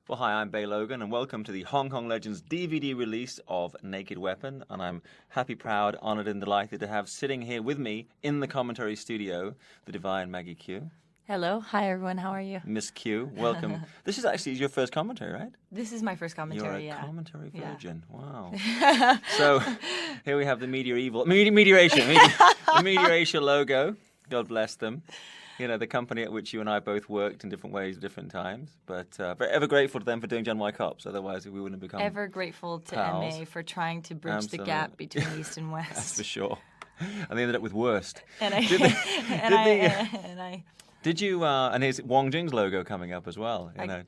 Well, hi, I'm Logan, and welcome to the Hong Kong Legends DVD release of Naked Weapon. And I'm happy, proud, honoured, and delighted to have sitting here with me in the commentary studio the divine Maggie Q. Hello. Hi, everyone. How are you? Miss Q, welcome. This is actually your first commentary, right? This is my first commentary, You're a commentary virgin. Yeah. Wow. So here we have the Mediation logo. God bless them. You know, the company at which you and I both worked in different ways at different times. But ever grateful to them for doing Gen Y Cops. Otherwise, we wouldn't have become Ever grateful to pals. MA for trying to bridge the gap between East and West. That's for sure. And they ended up with worst. And here's Wong Jing's logo coming up as well. You know.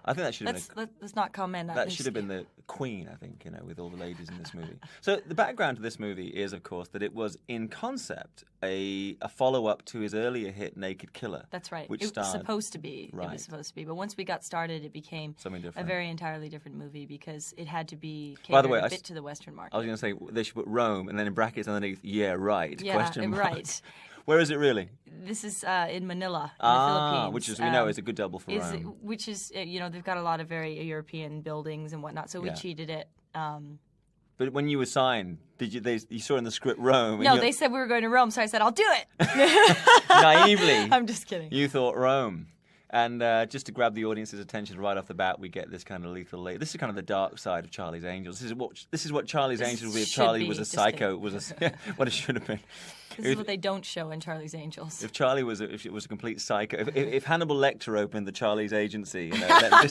I think that should have been let's not comment on that should have been the Queen, I think, you know, with all the ladies in this movie. So the background to this movie is, of course, that it was in concept a follow-up to his earlier hit Naked Killer. That's right. Which it was supposed to be. Right. It was supposed to be. But once we got started, it became something different. A very entirely different movie because it had to be By the way, a bit to the Western market. I was going to say they should put Rome and then in brackets underneath, yeah, right, question mark. Right. Where is it really? This is in Manila, in the Philippines. Which is, we know, is a good double for Rome. Which is, you know, they've got a lot of very European buildings and whatnot, so we cheated it. But when you were signed, you saw in the script Rome? No, they said we were going to Rome, so I said, I'll do it. Naively. I'm just kidding. You thought Rome. And just to grab the audience's attention right off the bat, we get this kind of lethal. This is kind of the dark side of Charlie's Angels. This is what Charlie's Angels would be if Charlie was a psycho. What it should have been. This is what they don't show in Charlie's Angels. If Charlie was if it was a complete psycho, if Hannibal Lecter opened the Charlie's Agency, you know,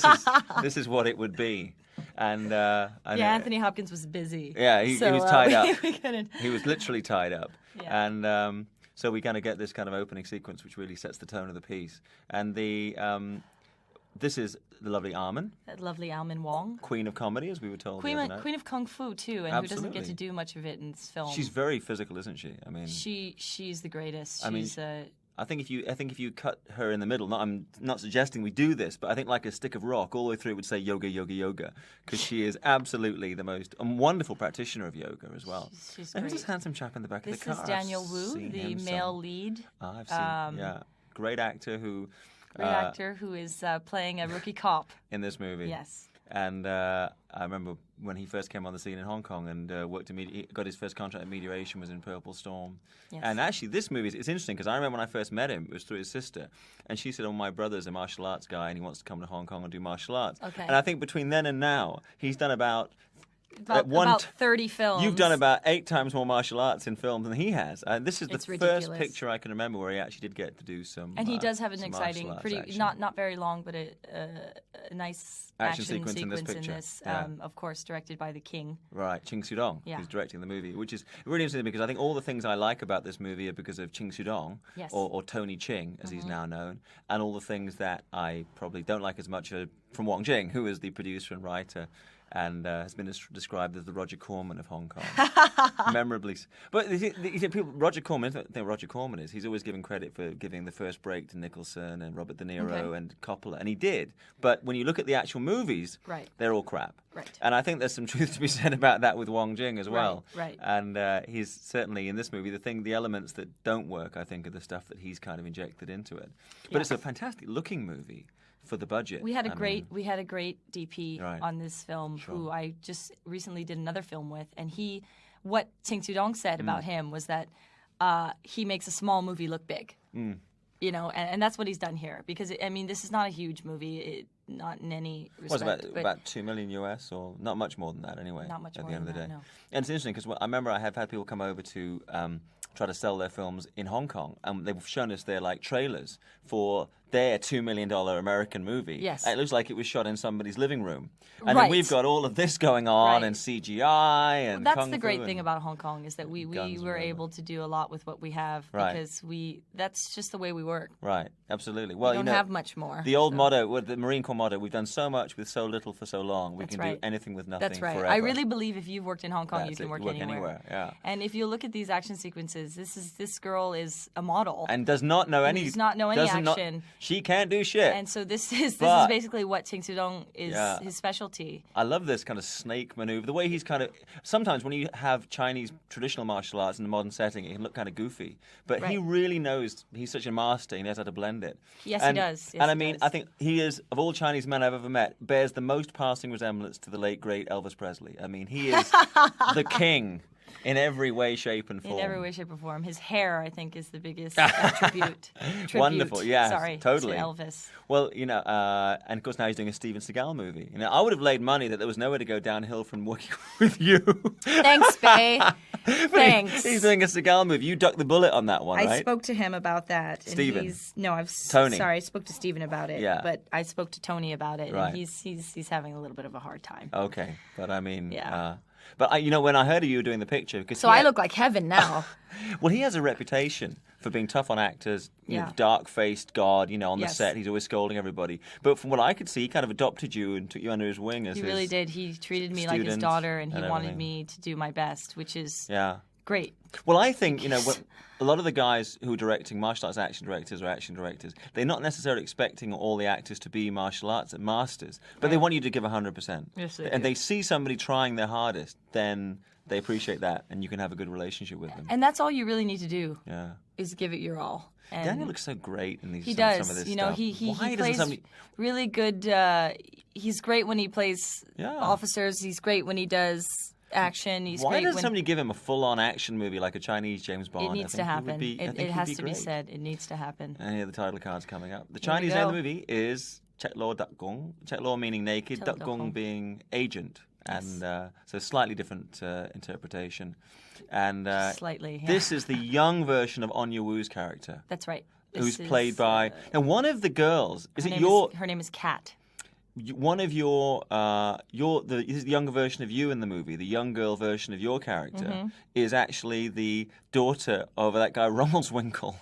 this is what it would be. And Anthony Hopkins was busy. Yeah, he was tied up. He He was literally tied up. Yeah. And so we kind of get this kind of opening sequence, which really sets the tone of the piece. And this is the lovely Armin. That lovely Armin Wong. Queen of comedy, as we were told. Queen of Kung Fu, too, and Absolutely. who doesn't get to do much of it in this film. She's very physical, isn't she? I mean, she's the greatest. I think if you cut her in the middle, I'm not suggesting we do this, but I think like a stick of rock, all the way through it would say yoga, yoga, yoga, because she is absolutely the most wonderful practitioner of yoga as well. She's and great. who's this handsome chap in the back of the car? This is Daniel Wu, the male lead. I've seen, great actor who... is playing a rookie cop. In this movie. Yes. And I remember when he first came on the scene in Hong Kong and he got his first contract at Mediation was in Purple Storm. Yes. And actually, this movie, it's interesting because I remember when I first met him, it was through his sister. And she said, my brother's a martial arts guy and he wants to come to Hong Kong and do martial arts. Okay. And I think between then and now, he's done about 30 films. You've done about 8 times more martial arts in films than he has. This is the first picture I can remember where he actually did get to do some. And he does have an exciting, action. not very long, but a nice action sequence in this. Of course, directed by the King. Right, Ching Sudong, who's directing the movie, which is really interesting because I think all the things I like about this movie are because of Ching Sudong, or Tony Ching, as he's now known, and all the things that I probably don't like as much from Wong Jing, who is the producer and writer. And has been described as the Roger Corman of Hong Kong, memorably. But Roger Corman, I think Roger Corman is. He's always given credit for giving the first break to Nicholson and Robert De Niro and Coppola, and he did. But when you look at the actual movies, they're all crap. Right. And I think there's some truth to be said about that with Wong Jing as well. Right. And he's certainly in this movie the elements that don't work, I think, are the stuff that he's kind of injected into it. But it's a fantastic looking movie. For the budget, we had a great DP on this film who I just recently did another film with, and what Ching Sudong said about him was that he makes a small movie look big, you know, and that's what he's done here because this is not a huge movie, not in any respect. About $2 million US, or not much more than that anyway. Not much at more the end than of the that, day. no. And it's interesting because I remember I have had people come over to try to sell their films in Hong Kong, and they've shown us their trailers for their $2 million American movie. Yes. And it looks like it was shot in somebody's living room. And then we've got all of this going on, and CGI, and that's the great thing about Hong Kong is that we were able to do a lot with what we have because that's just the way we work. Right, absolutely. Well, we don't have much more. The old motto, the Marine Corps motto, we've done so much with so little for so long. We can do anything with nothing forever. I really believe if you've worked in Hong Kong, you can work anywhere. Yeah. And if you look at these action sequences, this girl is a model and does not know any. Does not know any action. She can't do shit. And so this is basically what Ching Soo-dong is his specialty. I love this kind of snake maneuver. The way he's kind of... Sometimes when you have Chinese traditional martial arts in a modern setting, it can look kind of goofy. But he really knows. He's such a master. He knows how to blend it. Yes, he does. Yes, and I mean, I think he is, of all Chinese men I've ever met, bears the most passing resemblance to the late, great Elvis Presley. I mean, he is the king. In every way, shape, and form. In every way, shape, or form. His hair, I think, is the biggest tribute. Wonderful, yeah, Sorry, totally. to Elvis. Well, and of course now he's doing a Steven Seagal movie. I would have laid money that there was nowhere to go downhill from working with you. Thanks, Faye. Thanks. He's doing a Seagal movie. You ducked the bullet on that one, right? I spoke to him about that. Steven. Tony. Sorry, I spoke to Steven about it. Yeah. But I spoke to Tony about it, right. and he's having a little bit of a hard time. Okay, but I mean, yeah. But when I heard of you doing the picture, so I look like heaven now. Well, he has a reputation for being tough on actors, dark-faced god. On the set, he's always scolding everybody. But from what I could see, he kind of adopted you and took you under his wing as he really did. He treated me like his daughter, and he wanted me to do my best, which is great. Well, I think a lot of the guys who are directing martial arts action directors or action directors, they're not necessarily expecting all the actors to be martial arts masters, but they want you to give 100%. Yes, they and do. they see somebody trying their hardest, then they appreciate that, and you can have a good relationship with them. And that's all you really need to do. Yeah. Is give it your all. And Daniel looks so great in these. He does. Some of this stuff. He plays really good. He's great when he plays officers. He's great when he does action. Why doesn't somebody give him a full-on action movie like a Chinese James Bond? It needs to happen. It has to be said. It needs to happen. And here the title card's coming up. The Chinese name of the movie is Chet Law Duck Gong. Chet Law meaning naked, Duck Gong being agent. And so slightly different interpretation. And slightly. Yeah. This is the young version of Anya Wu's character. That's right. Who's played by... Now, one of the girls... Her name is Kat. One of the younger version of you in the movie, the young girl version of your character, is actually the daughter of that guy Rummelswinkle,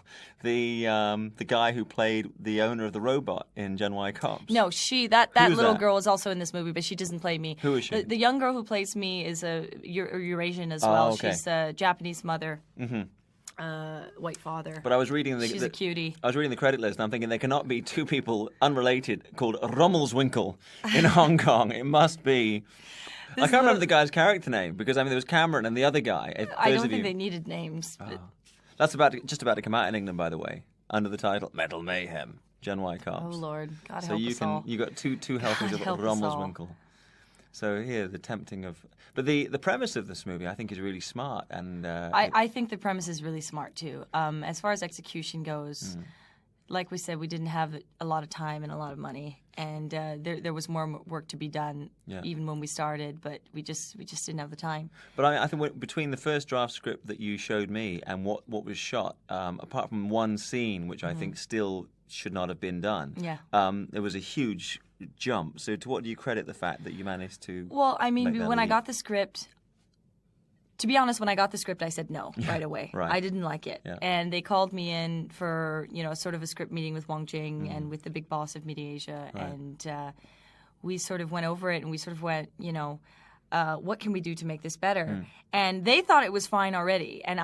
the guy who played the owner of the robot in Gen Y Cops. No, that little girl is also in this movie, but she doesn't play me. Who is she? The young girl who plays me is a Eurasian as well. Okay. She's a Japanese mother. Mm-hmm. White father. But I was reading She's a cutie. I was reading the credit list, and I'm thinking there cannot be two people unrelated called Rummelswinkle in Hong Kong. It must be. I can't remember the guy's character name because there was Cameron and the other guy. I don't think they needed names. But... That's just about to come out in England, by the way, under the title Metal Mayhem, Gen Y Cops. Oh Lord, God so help us all. You got two helpings of Rummelswinkle. So here, the tempting of... But the premise of this movie, I think, is really smart. And I think the premise is really smart, too. As far as execution goes, like we said, we didn't have a lot of time and a lot of money. And there was more work to be done, even when we started. But we just didn't have the time. But I think between the first draft script that you showed me and what was shot, apart from one scene, which I think still should not have been done, there was a huge... jump. So to what do you credit the fact that you managed to... Well, I mean, when I got the script... To be honest, when I got the script, I said no right away. Right. I didn't like it. Yeah. And they called me in for, sort of a script meeting with Wang Jing and with the big boss of Media-Asia. Right. And we sort of went over it and we sort of went, what can we do to make this better? And they thought it was fine already. And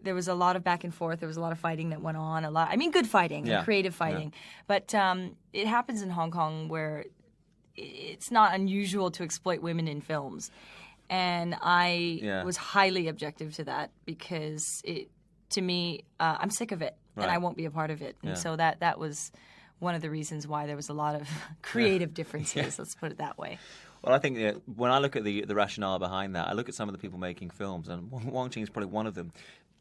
there was a lot of back and forth. There was a lot of fighting that went on. Good fighting, and creative fighting. Yeah. But it happens in Hong Kong where it's not unusual to exploit women in films. And I was highly objective to that because to me, I'm sick of it and I won't be a part of it. And so that was one of the reasons why there was a lot of creative differences. Let's put it that way. Well, I think when I look at the rationale behind that, I look at some of the people making films, and Wang Jing is probably one of them.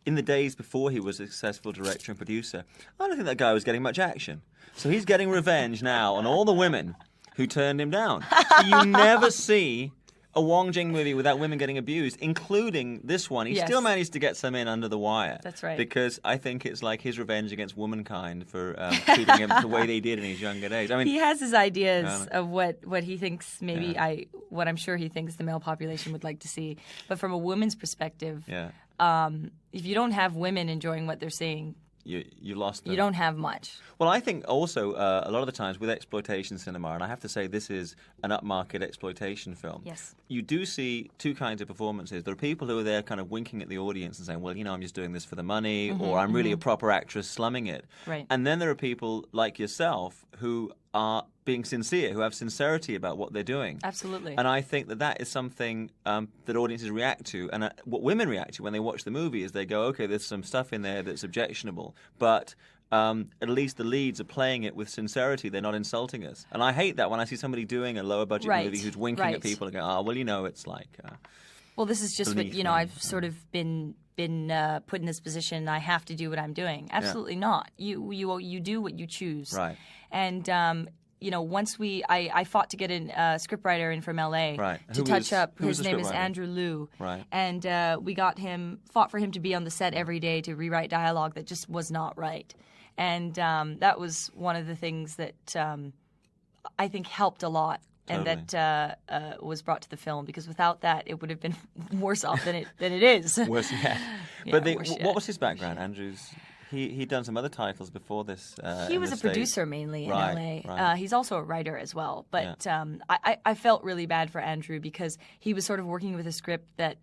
In the days before he was a successful director and producer, I don't think that guy was getting much action. So he's getting revenge now on all the women who turned him down. So you never see a Wang Jing movie without women getting abused, including this one. He still managed to get some in under the wire. That's right. Because I think it's like his revenge against womankind for treating him the way they did in his younger days. I mean, he has his ideas of what he thinks what I'm sure he thinks the male population would like to see. But from a woman's perspective, if you don't have women enjoying what they're seeing, you lost them. You don't have much. Well, I think also a lot of the times with exploitation cinema, and I have to say this is an upmarket exploitation film. Yes. You do see two kinds of performances. There are people who are there kind of winking at the audience and saying, well, I'm just doing this for the money, or I'm really a proper actress slumming it. Right. And then there are people like yourself who are being sincere, who have sincerity about what they're doing. Absolutely. And I think that is something that audiences react to. And what women react to when they watch the movie is they go, okay, there's some stuff in there that's objectionable, but at least the leads are playing it with sincerity. They're not insulting us. And I hate that when I see somebody doing a lower budget movie who's winking at people and going, well, it's like... well, this is just what, I've sort of been put in this position. I have to do what I'm doing. Absolutely not. You do what you choose. Right. And once I fought to get a scriptwriter in from LA to touch up. His name is Andrew Liu. Right. And we fought for him to be on the set every day to rewrite dialogue that just was not right. And that was one of the things that I think helped a lot. Totally. And that was brought to the film, because without that, it would have been worse off than it is. Worse, yeah. But what was his background, Andrew's? He'd done some other titles before this. He was a producer mainly in LA. Right. He's also a writer as well. But I felt really bad for Andrew, because he was sort of working with a script that,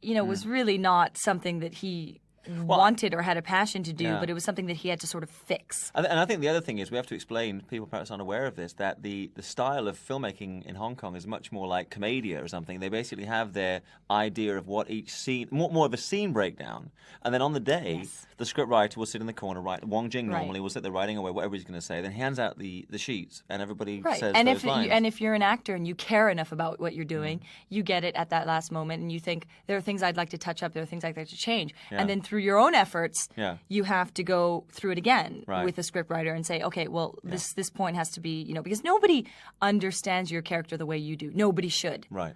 was really not something that he wanted or had a passion to do, but it was something that he had to sort of fix. And I think the other thing is we have to explain, people perhaps aren't aware of this, that the style of filmmaking in Hong Kong is much more like Commedia or something. They basically have their idea of what each scene, more of a scene breakdown, and then on the day, the scriptwriter will sit in the corner, Wong Jing normally will sit there writing away whatever he's going to say, then hands out the sheets, and everybody says and those lines. And if you're an actor and you care enough about what you're doing, you get it at that last moment, and you think, there are things I'd like to touch up, there are things I'd like to change. And then through your own efforts, you have to go through it again with a scriptwriter and say, okay, well, this point has to be, because nobody understands your character the way you do. Nobody should. Right.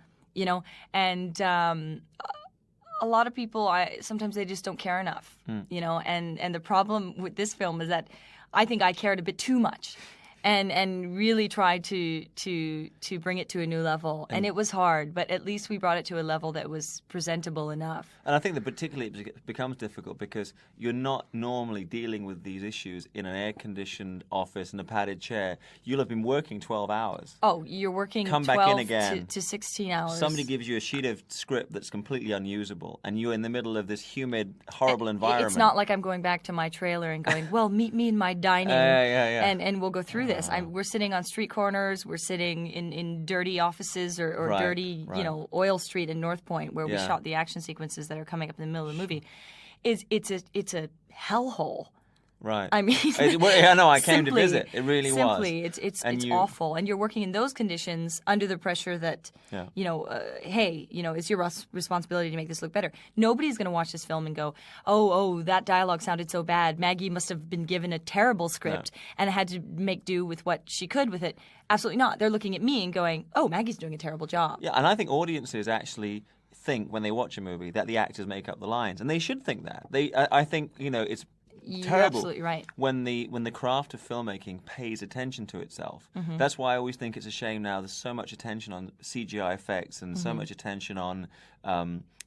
And a lot of people, sometimes they just don't care enough, and the problem with this film is that I think I cared a bit too much. And really tried to bring it to a new level. And it was hard, but at least we brought it to a level that was presentable enough. And I think that particularly it becomes difficult because you're not normally dealing with these issues in an air-conditioned office in a padded chair. You'll have been working 12 hours. Oh, you're working Come 12 back in again. To 16 hours. Somebody gives you a sheet of script that's completely unusable, and you're in the middle of this humid, horrible environment. It's not like I'm going back to my trailer and going, well, meet me in my dining, and we'll go through this. We're sitting on street corners. We're sitting in dirty offices or dirty, Oil Street in North Point, where we shot the action sequences that are coming up in the middle of the movie. It's a hellhole. Right. I mean, I came to visit. It really was. It's awful, and you're working in those conditions under the pressure that hey, it's your responsibility to make this look better. Nobody's going to watch this film and go, oh, that dialogue sounded so bad. Maggie must have been given a terrible script and had to make do with what she could with it. Absolutely not. They're looking at me and going, oh, Maggie's doing a terrible job. Yeah, and I think audiences actually think when they watch a movie that the actors make up the lines, and they should think that. I think it's You're terrible absolutely right. when the craft of filmmaking pays attention to itself. Mm-hmm. That's why I always think it's a shame now there's so much attention on CGI effects and so much attention on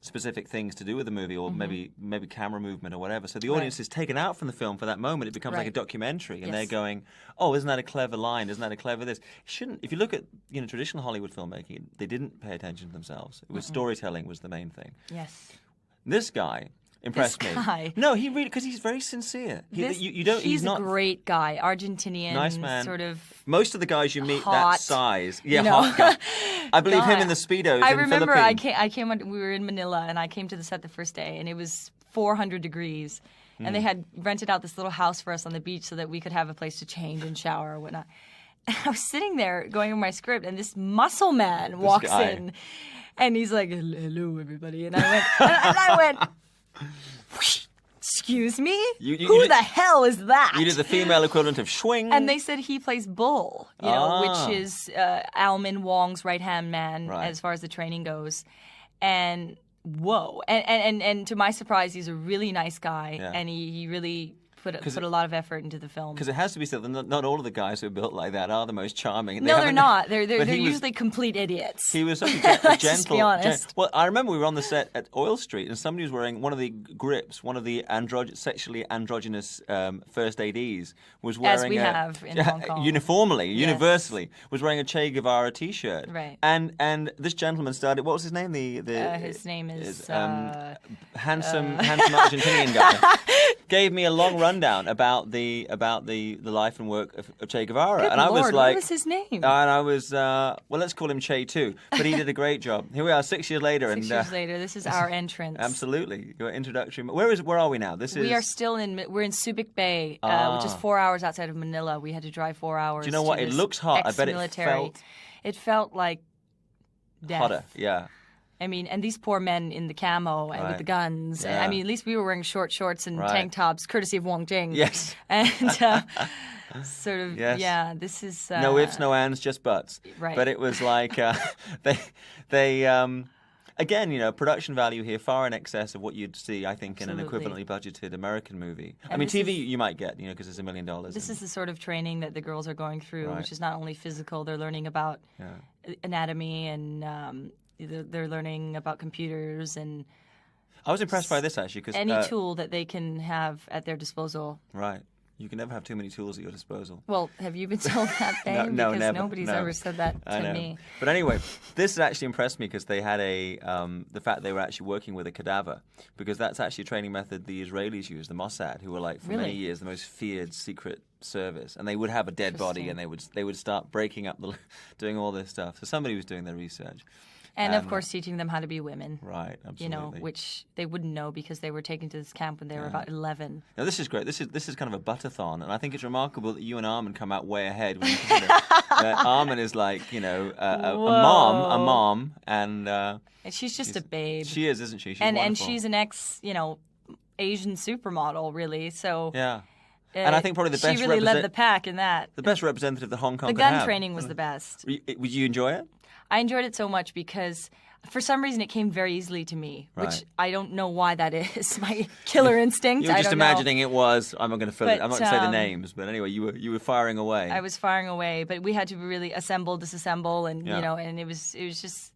specific things to do with the movie, or maybe camera movement or whatever. So the audience is taken out from the film for that moment. It becomes like a documentary, and they're going, "Oh, isn't that a clever line? Isn't that a clever this?" Shouldn't. If you look at traditional Hollywood filmmaking, they didn't pay attention to themselves. It was storytelling was the main thing. Yes. This guy impressed me. No, he really, because he's very sincere. He's not a great guy, Argentinian, nice man. Sort of. Most of the guys you meet hot, that size, hot guy. I believe him in the Speedos. I remember I came. We were in Manila, and I came to the set the first day, and it was 400 degrees, and they had rented out this little house for us on the beach so that we could have a place to change and shower or whatnot. And I was sitting there going over my script, and this muscle man walks in, and he's like, "Hello, everybody," and I went. Excuse me? Who the hell is that? You did the female equivalent of Schwing. And they said he plays Bull, which is Al Min Wong's right-hand man as far as the training goes. And whoa. And to my surprise, he's a really nice guy, and he really put a lot of effort into the film. Because it has to be said that not all of the guys who are built like that are the most charming. No, they're not. They're usually complete idiots. He was such a gentle. Be honest. Well, I remember we were on the set at Oil Street, and somebody was wearing one of the grips, one of the sexually androgynous first ADs was wearing. As we have in Hong Kong. Universally, was wearing a Che Guevara T-shirt. Right. And this gentleman started. What was his name? His name is handsome Argentinian guy. Gave me a long rundown about the life and work of Che Guevara. Good and I Lord, was like, what was his name? And I was, well, let's call him Che too. But he did a great job. Here we are, 6 years later. 6 years later, this is our entrance. Absolutely, your introductory. Where are we now? We are still we're in Subic Bay, which is 4 hours outside of Manila. We had to drive 4 hours. Do you know what? It looks hot. I bet it felt like death. Hotter, yeah. I mean, and these poor men in the camo and with the guns. Yeah. I mean, at least we were wearing short shorts and tank tops, courtesy of Wong Jing. Yes. And sort of, this is... no ifs, no ands, just buts. Right. But it was like, they again, production value here far in excess of what you'd see, I think, in an equivalently budgeted American movie. And I mean, TV you might get, because it's $1 million. This is the sort of training that the girls are going through, which is not only physical, they're learning about anatomy and... They're learning about computers and... I was impressed by this, actually. Cause, any tool that they can have at their disposal. Right. You can never have too many tools at your disposal. Well, have you been told that, Babe? No, because never. Nobody's ever said that to me. But anyway, this actually impressed me because they had the fact they were actually working with a cadaver, because that's actually a training method the Israelis used, the Mossad, who were like for many years the most feared secret service, and they would have a dead body and they would start breaking up doing all this stuff. So somebody was doing their research. And, of course, teaching them how to be women. Right, absolutely. Which they wouldn't know because they were taken to this camp when they were about 11. Now, this is great. This is kind of a butt-a-thon, and I think it's remarkable that you and Armin come out way ahead when you consider that Armin is like, a mom, and she's just a babe. She is, isn't she? She's and she's an Asian supermodel, really, so... Yeah. And I think probably the best... She really led the pack in that. The best representative that Hong Kong could have. The gun training was the best. Would you enjoy it? I enjoyed it so much because, for some reason, it came very easily to me, which I don't know why that is. My killer instinct. You were just imagining it was. I'm not going to fill it. I'm not going to say the names, but anyway, you were firing away. I was firing away, but we had to really assemble, disassemble, and and it was just.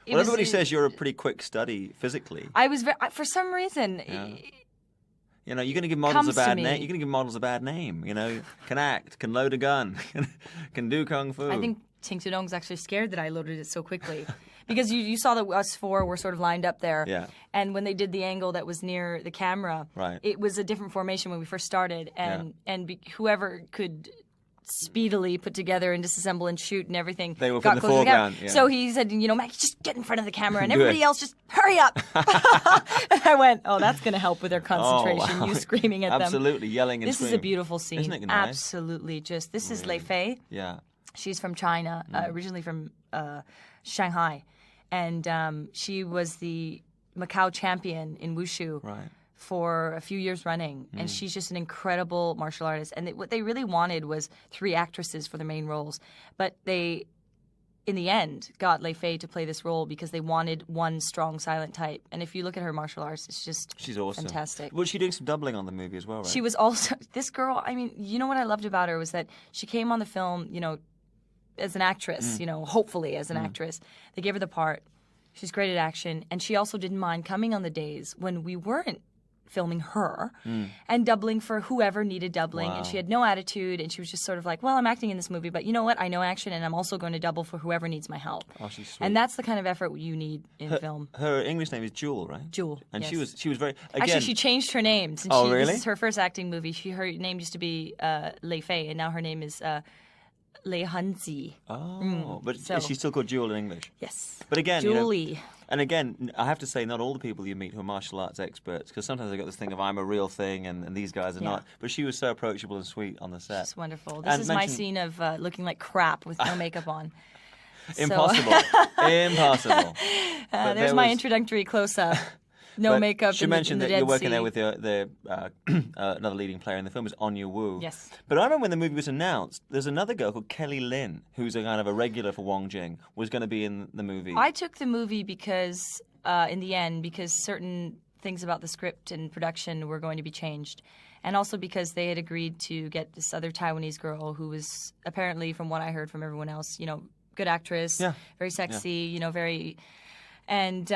Everybody says you're a pretty quick study physically. I was for some reason. You're going to give models a bad name. You're going to give models a bad name. Can act, can load a gun, can do kung fu. I think Ting Tudong's actually scared that I loaded it so quickly. Because you saw that us four were sort of lined up there. Yeah. And when they did the angle that was near the camera, it was a different formation when we first started. And whoever could speedily put together and disassemble and shoot and everything they were got in the closer foreground. To so he said, Maggie, just get in front of the camera. And everybody else just hurry up. And I went, that's going to help with their concentration, you screaming at them. Absolutely, yelling and This screaming. is a beautiful scene. Isn't it nice? Absolutely. This is Lei Fei. Yeah. She's from China, originally from Shanghai, and she was the Macau champion in wushu for a few years running. And she's just an incredible martial artist. And what they really wanted was 3 actresses for the main roles, but they, in the end, got Lei Fei to play this role because they wanted one strong silent type. And if you look at her martial arts, it's just she's awesome. Fantastic. Well, she's doing some doubling on the movie as well, right? She was also this girl. I mean, what I loved about her was that she came on the film, as an actress, hopefully as an actress. They gave her the part. She's great at action. And she also didn't mind coming on the days when we weren't filming her and doubling for whoever needed doubling. Wow. And she had no attitude. And she was just sort of like, well, I'm acting in this movie, but you know what? I know action, and I'm also going to double for whoever needs my help. Oh, she's sweet. And that's the kind of effort you need in film. Her English name is Jewel, right? Jewel, and yes. she was very... Again, actually, she changed her name. Since really? This is her first acting movie. Her name used to be Lei Fei, and now her name is... Lei Hanzi. But is she still called Jewel in English? Yes. But again, Julie. And again, I have to say, not all the people you meet who are martial arts experts, because sometimes they got this thing of I'm a real thing and these guys are not. But she was so approachable and sweet on the set. She's wonderful. This is my scene of looking like crap with no makeup on. Impossible. Impossible. There's my introductory close-up. No makeup. She mentioned that you're working there with another leading player in the film is Anya Wu. Yes. But I remember when the movie was announced, there's another girl called Kelly Lin, who's a kind of a regular for Wong Jing, was going to be in the movie. I took the movie because, in the end, because certain things about the script and production were going to be changed. And also because they had agreed to get this other Taiwanese girl who was apparently, from what I heard from everyone else, good actress, very sexy, very... And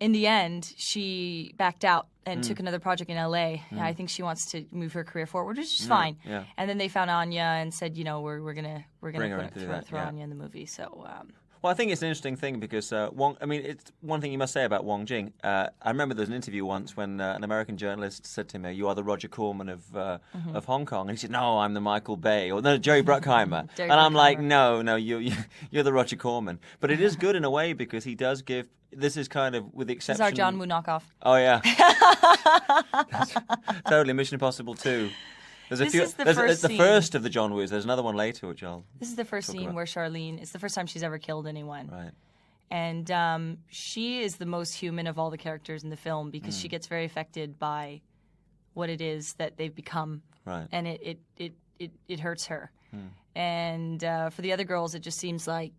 in the end, she backed out and took another project in L.A. I think she wants to move her career forward, which is fine. Yeah. And then they found Anya and said, we're gonna throw Anya in the movie. So. Well, I think it's an interesting thing because it's one thing you must say about Wong Jing. I remember there was an interview once when an American journalist said to me, "You are the Roger Corman of Hong Kong," and he said, "No, I'm the Michael Bay or no, Jerry Bruckheimer." I'm like, "No, you're the Roger Corman." But it is good in a way because he does give. This is kind of with the exception. This is our John Woo knockoff. Oh yeah, totally. Mission Impossible 2. There's the first of the John Woos. There's another one later, which I'll. This is the first scene about. Where Charlene. It's the first time she's ever killed anyone. Right. And she is the most human of all the characters in the film because she gets very affected by what it is that they've become. Right. And it hurts her. And for the other girls, it just seems like,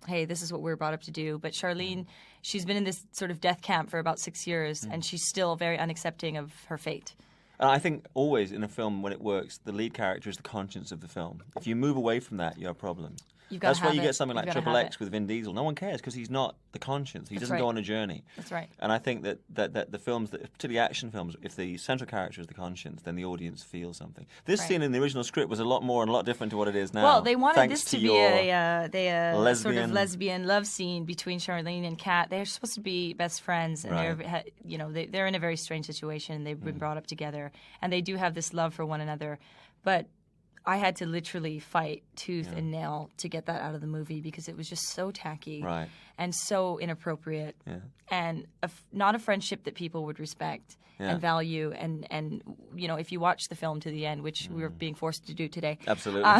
hey, this is what we're brought up to do. But Charlene, she's been in this sort of death camp for about 6 years, and she's still very unaccepting of her fate. And I think always in a film, when it works, the lead character is the conscience of the film. If you move away from that, you have problems. That's why you get something like Triple X with Vin Diesel. No one cares because he's not the conscience. He doesn't go on a journey. That's right. And I think that the films, particularly action films, if the central character is the conscience, then the audience feels something. This scene in the original script was a lot more and a lot different to what it is now. Well, they wanted this to be a lesbian. sort of lesbian love scene between Charlene and Kat. They're supposed to be best friends, and they're in a very strange situation. They've been brought up together, and they do have this love for one another, but I had to literally fight tooth and nail to get that out of the movie because it was just so tacky and so inappropriate and not a friendship that people would respect and value. And if you watch the film to the end, which we were being forced to do today, absolutely,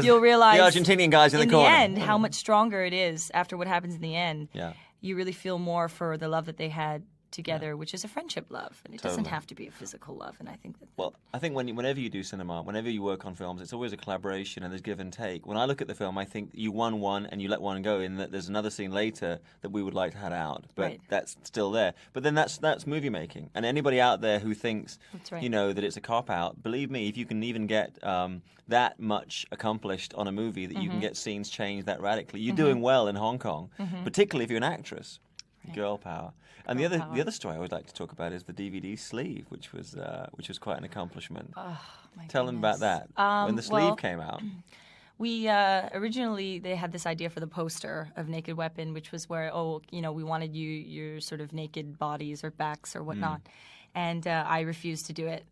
you'll realize the Argentinian guys in the corner. In the end, how much stronger it is after what happens in the end. Yeah. You really feel more for the love that they had together, which is a friendship love, and it doesn't have to be a physical love. And I think that. Well, I think whenever you do cinema, whenever you work on films, it's always a collaboration and there's give and take. When I look at the film, I think you won one and you let one go, in that there's another scene later that we would like to have out, but that's still there. But then that's movie making, and anybody out there who thinks that it's a cop out, believe me, if you can even get that much accomplished on a movie, that you can get scenes changed that radically, you're doing well in Hong Kong, particularly if you're an actress. Girl power. And the other story I would like to talk about is the DVD sleeve, which was quite an accomplishment. Oh, my Tell them about that. When the sleeve came out. We originally they had this idea for the poster of Naked Weapon, which was where we wanted your sort of naked bodies or backs or whatnot, and I refused to do it.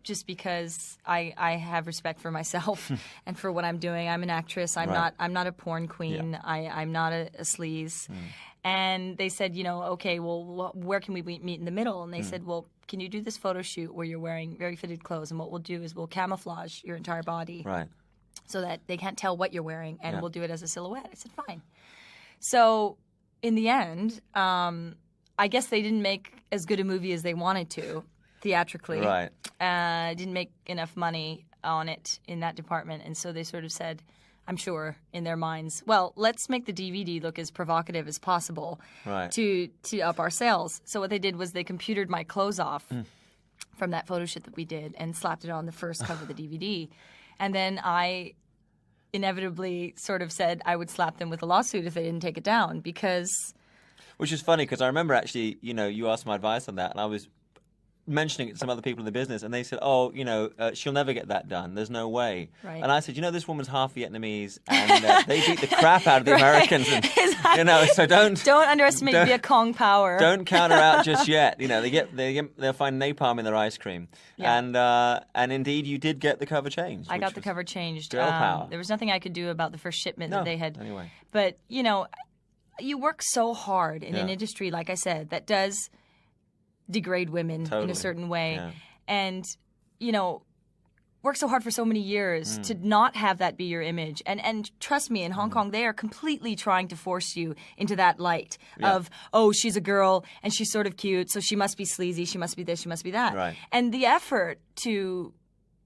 Just because I have respect for myself and for what I'm doing. I'm an actress. I'm not a porn queen. Yeah. I'm not a sleaze. And they said, okay, well, where can we meet in the middle? And they said, well, can you do this photo shoot where you're wearing very fitted clothes? And what we'll do is we'll camouflage your entire body, so that they can't tell what you're wearing, and we'll do it as a silhouette. I said, fine. So in the end, I guess they didn't make as good a movie as they wanted to. Theatrically, didn't make enough money on it in that department, and so they sort of said, I'm sure in their minds, well, let's make the DVD look as provocative as possible to up our sales. So what they did was they computered my clothes off from that photo shoot that we did and slapped it on the first cover of the DVD, and then I inevitably sort of said I would slap them with a lawsuit if they didn't take it down because. Which is funny because I remember actually, you asked my advice on that, and I was mentioning it to some other people in the business, and they said, she'll never get that done. There's no way. Right. And I said, this woman's half Vietnamese, and they beat the crap out of the Americans. And, exactly. So don't underestimate Viet Cong power. Don't count her out just yet. They'll find napalm in their ice cream. Yeah. And indeed, you did get the cover changed. I got the cover changed. Girl power. There was nothing I could do about the first shipment that they had. Anyway. But you work so hard in an industry, like I said, that does degrade women in a certain way, and work so hard for so many years to not have that be your image. And trust me, in Hong Kong, they are completely trying to force you into that light of, she's a girl and she's sort of cute, so she must be sleazy, she must be this, she must be that. Right. And the effort to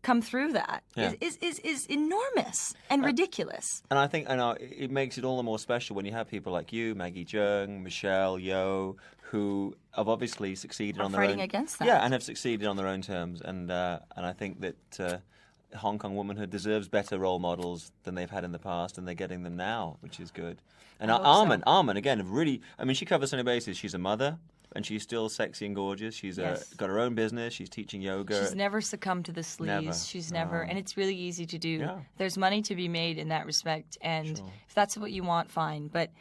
come through that is enormous and ridiculous. And I think it makes it all the more special when you have people like you, Maggie Cheung, Michelle Yeoh, who have obviously succeeded on their own. Fighting against that. Yeah, and have succeeded on their own terms. And I think that Hong Kong womanhood deserves better role models than they've had in the past, and they're getting them now, which is good. And Armin, again, really, I mean, she covers so many bases. She's a mother. And she's still sexy and gorgeous. She's got her own business. She's teaching yoga. She's never succumbed to the sleaze. Never. She's never. And it's really easy to do. Yeah. There's money to be made in that respect. And if that's what you want, fine. But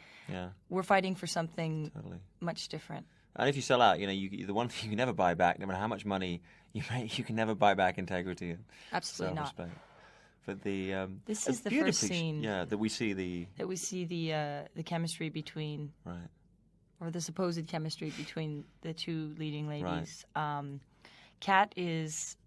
we're fighting for something much different. And if you sell out, the one thing you can never buy back, no matter how much money you make, you can never buy back integrity and absolutely self-respect. Not. But the this is the first scene that we see the chemistry between or the supposed chemistry between the two leading ladies. Kat was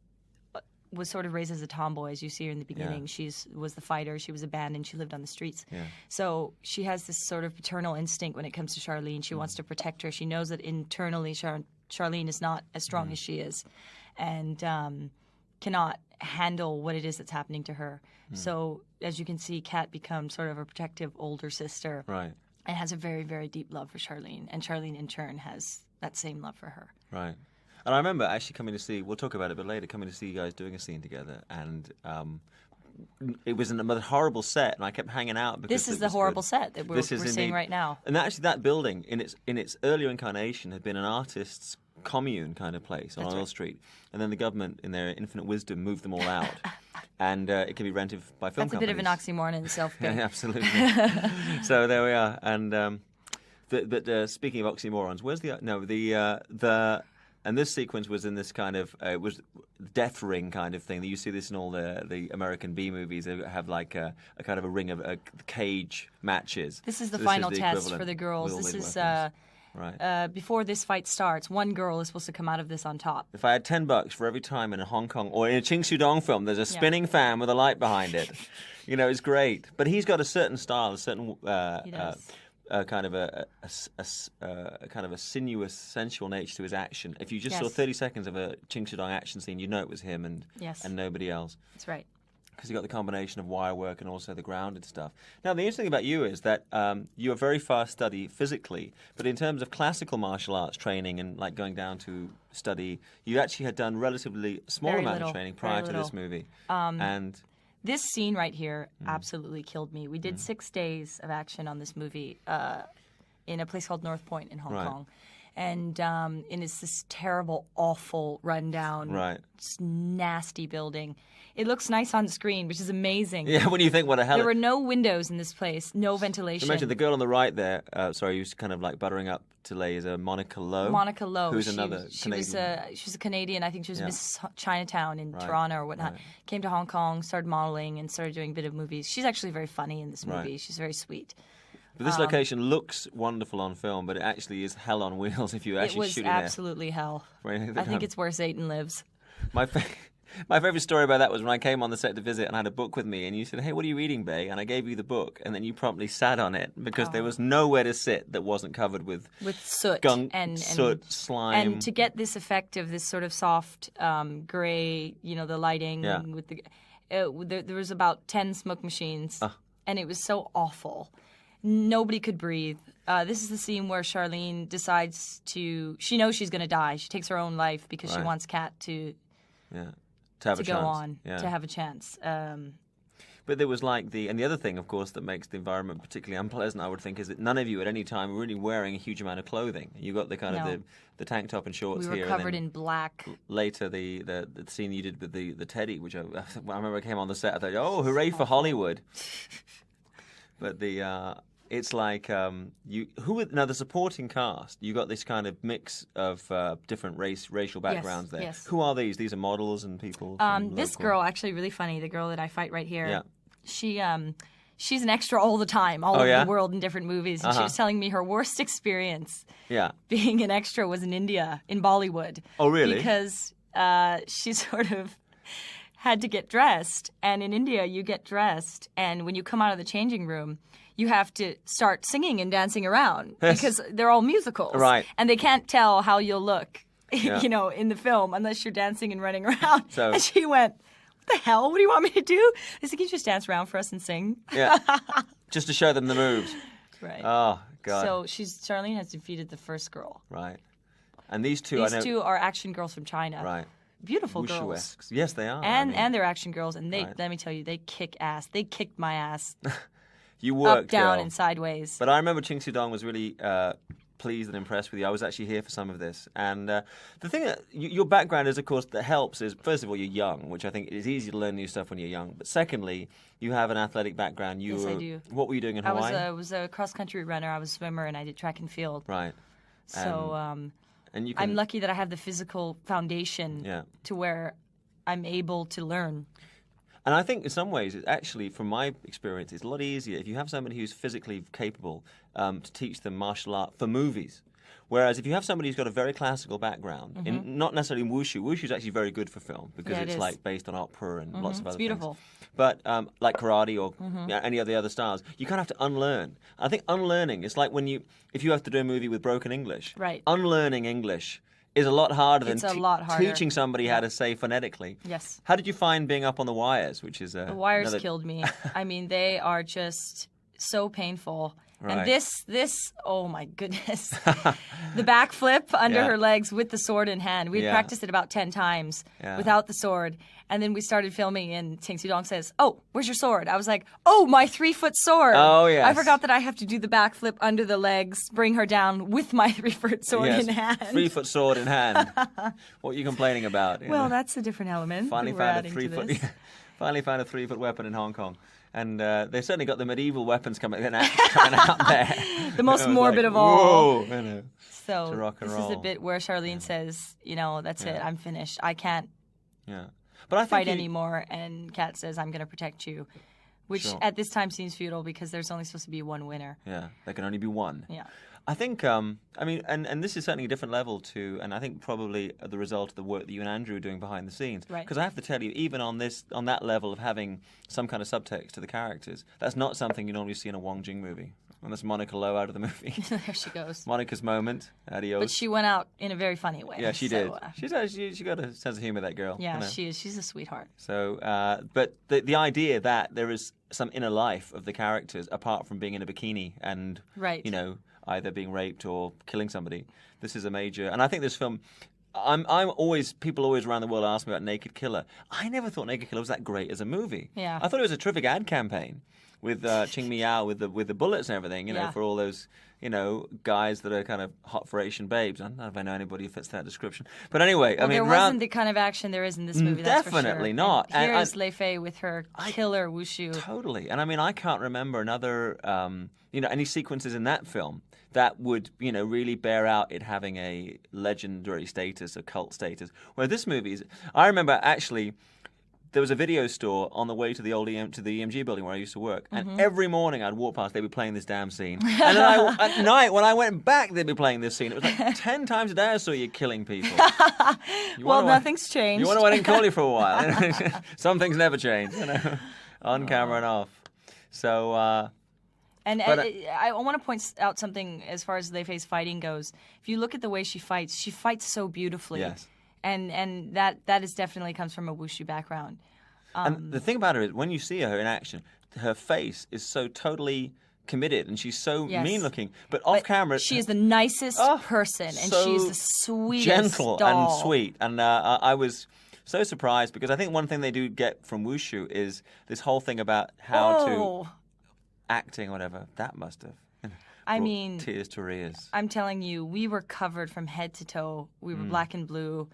sort of raised as a tomboy, as you see her in the beginning. Yeah. She was the fighter. She was abandoned. She lived on the streets. Yeah. So she has this sort of paternal instinct when it comes to Charlene. She wants to protect her. She knows that internally Charlene is not as strong as she is and cannot handle what it is that's happening to her. So as you can see, Kat becomes sort of a protective older sister. Right. And has a very, very deep love for Charlene. And Charlene, in turn, has that same love for her. Right. And I remember actually coming to see, we'll talk about it a bit later, coming to see you guys doing a scene together. And it was in a horrible set, and I kept hanging out. Because this is the horrible set that we're seeing right now. And actually that building, in its earlier incarnation, had been an artist's commune kind of place on Oil Street. And then the government, in their infinite wisdom, moved them all out. And it can be rented by film companies. That's a bit of an oxymoron in itself. Yeah, absolutely. So there we are. And but speaking of oxymorons, where's and this sequence was in this kind of it was death ring kind of thing. That you see this in all the American B movies. They have like a kind of a ring of cage matches. This is the final test for the girls. This is. Right. Before this fight starts, one girl is supposed to come out of this on top. If I had $10 for every time in a Hong Kong or in a Ching Soo-dong film, there's a spinning fan with a light behind it. It's great. But he's got a certain style, a certain kind of a sinuous, sensual nature to his action. If you just saw 30 seconds of a Ching Soo-dong action scene, you know it was him and nobody else. That's right. Because you got the combination of wire work and also the grounded stuff. Now, the interesting thing about you is that you are very fast study physically, but in terms of classical martial arts training and like going down to study, you actually had done relatively small amount of training prior to this movie. And this scene right here absolutely killed me. We did 6 days of action on this movie in a place called North Point in Hong Kong. And it's this terrible, awful, rundown, nasty building. It looks nice on screen, which is amazing. Yeah, when you think, what the hell? There were no windows in this place, no ventilation. Imagine the girl on the right there, who's kind of like buttering up to lay, is Monica Lowe. Monica Lowe. Who's another Canadian. She was a Canadian. I think she was Miss Chinatown in Toronto or whatnot. Came to Hong Kong, started modeling, and started doing a bit of movies. She's actually very funny in this movie. She's very sweet. But this location looks wonderful on film, but it actually is hell on wheels if you actually shoot it there. It was absolutely hell. I think it's where Satan lives. My favourite story about that was when I came on the set to visit and I had a book with me, and you said, "Hey, what are you reading, Bae?" And I gave you the book, and then you promptly sat on it because there was nowhere to sit that wasn't covered with soot, gunk, and slime. And to get this effect of this sort of soft grey, the lighting with there was about 10 smoke machines, and it was so awful. Nobody could breathe. This is the scene where Charlene decides she knows she's going to die. She takes her own life because she wants Kat to have a go chance. On, to have a chance. But there was and the other thing, of course, that makes the environment particularly unpleasant, I would think, is that none of you at any time were really wearing a huge amount of clothing. You got the kind of the tank top and shorts here. We were covered in black. Later, the scene you did with the teddy, which I remember I came on the set, I thought, oh, hooray for Hollywood. But it's like now the supporting cast. You got this kind of mix of different racial backgrounds there. Yes. Who are these? These are models and people. This girl, actually, really funny. The girl that I fight right here. Yeah. She's an extra all the time, all over the world in different movies. And she was telling me her worst experience. Being an extra was in India, in Bollywood. Oh, really? Because she sort of had to get dressed, and in India you get dressed, and when you come out of the changing room, you have to start singing and dancing around because they're all musicals, and they can't tell how you'll look, in the film unless you're dancing and running around. So, and she went, the hell? What do you want me to do? I said, can you just dance around for us and sing? Yeah. Just to show them the moves. Right. Oh, God. So Charlene has defeated the first girl. Right. And these two, two are action girls from China. Right. Beautiful girls. Yes, they are. And they're action girls, and let me tell you, they kick ass. They kicked my ass. You worked, up, down, girl. And sideways. But I remember Ching Soo-dong was really pleased and impressed with you. I was actually here for some of this. And the thing that your background is, of course, that helps is, first of all, you're young, which I think it is easy to learn new stuff when you're young. But secondly, you have an athletic background. Yes, I do. What were you doing in Hawaii? I was a cross-country runner. I was a swimmer, and I did track and field. Right. So I'm lucky that I have the physical foundation to where I'm able to learn. And I think in some ways, it actually, from my experience, it's a lot easier if you have somebody who's physically capable to teach them martial art for movies. Whereas if you have somebody who's got a very classical background, not necessarily in wushu, wushu is actually very good for film because it's like based on opera and lots of other beautiful. things. But like karate or any of the other styles, you kind of have to unlearn. I think unlearning, it's like if you have to do a movie with broken English. Right. Unlearning English is a lot harder than teaching somebody how to say phonetically. Yes. How did you find being up on the wires, which is the wires killed me. I mean, they are just so painful. Right. And this, oh my goodness. The backflip under her legs with the sword in hand. We had practiced it about 10 times without the sword. And then we started filming, and Ching Soo-dong says, "Oh, where's your sword?" I was like, "Oh, my 3-foot sword." Oh, yes. I forgot that I have to do the backflip under the legs, bring her down with my 3-foot sword in hand. 3-foot sword in hand. What are you complaining about? Well, that's a different element. Finally found a 3-foot weapon in Hong Kong. And they certainly got the medieval weapons coming out there. The most morbid of all. Whoa, I know. So to rock and this roll. is a bit where Charlene says, that's it, I'm finished. I can't but I think fight anymore. And Kat says, I'm going to protect you. Which at this time seems futile because there's only supposed to be one winner. Yeah, there can only be one. Yeah. I think, and this is certainly a different level to, and I think probably the result of the work that you and Andrew are doing behind the scenes. Right. Because I have to tell you, even on that level of having some kind of subtext to the characters, that's not something you normally see in a Wong Jing movie. And that's Monica Lowe out of the movie. There she goes. Monica's moment. Adios. But she went out in a very funny way. Yeah, she did. She got a sense of humor, that girl. Yeah, she is. She's a sweetheart. So, but the idea that there is some inner life of the characters apart from being in a bikini and, either being raped or killing somebody. This is a major, and I think this film. People always around the world ask me about Naked Killer. I never thought Naked Killer was that great as a movie. Yeah. I thought it was a terrific ad campaign with Ching Miao with the bullets and everything. For all those guys that are kind of hot for Asian babes. I don't know if I know anybody who fits that description. But anyway, there wasn't the kind of action there is in this movie. That's definitely for sure. not. And here's Lei Fei with her killer wushu. Totally, and I can't remember another any sequences in that film that would, really bear out it having a legendary status, a cult status. Where this movie I remember actually, there was a video store on the way to the old EMG building where I used to work, and every morning I'd walk past, they'd be playing this damn scene. And then at night, when I went back, they'd be playing this scene. It was like 10 times a day I saw you killing people. Nothing's changed. You wonder why I didn't call you for a while. Some things never change, on camera and off. So... I want to point out something as far as Lei Fei's fighting goes. If you look at the way she fights so beautifully. Yes. And that is definitely comes from a wushu background. And the thing about her is, when you see her in action, her face is so totally committed, and she's so mean-looking. But off camera, she is the nicest person, and so she is the sweetest gentle doll. and sweet. And I was so surprised because I think one thing they do get from wushu is this whole thing about how to acting, whatever. That must have. Tears to her ears. I'm telling you, we were covered from head to toe. We were black and blue.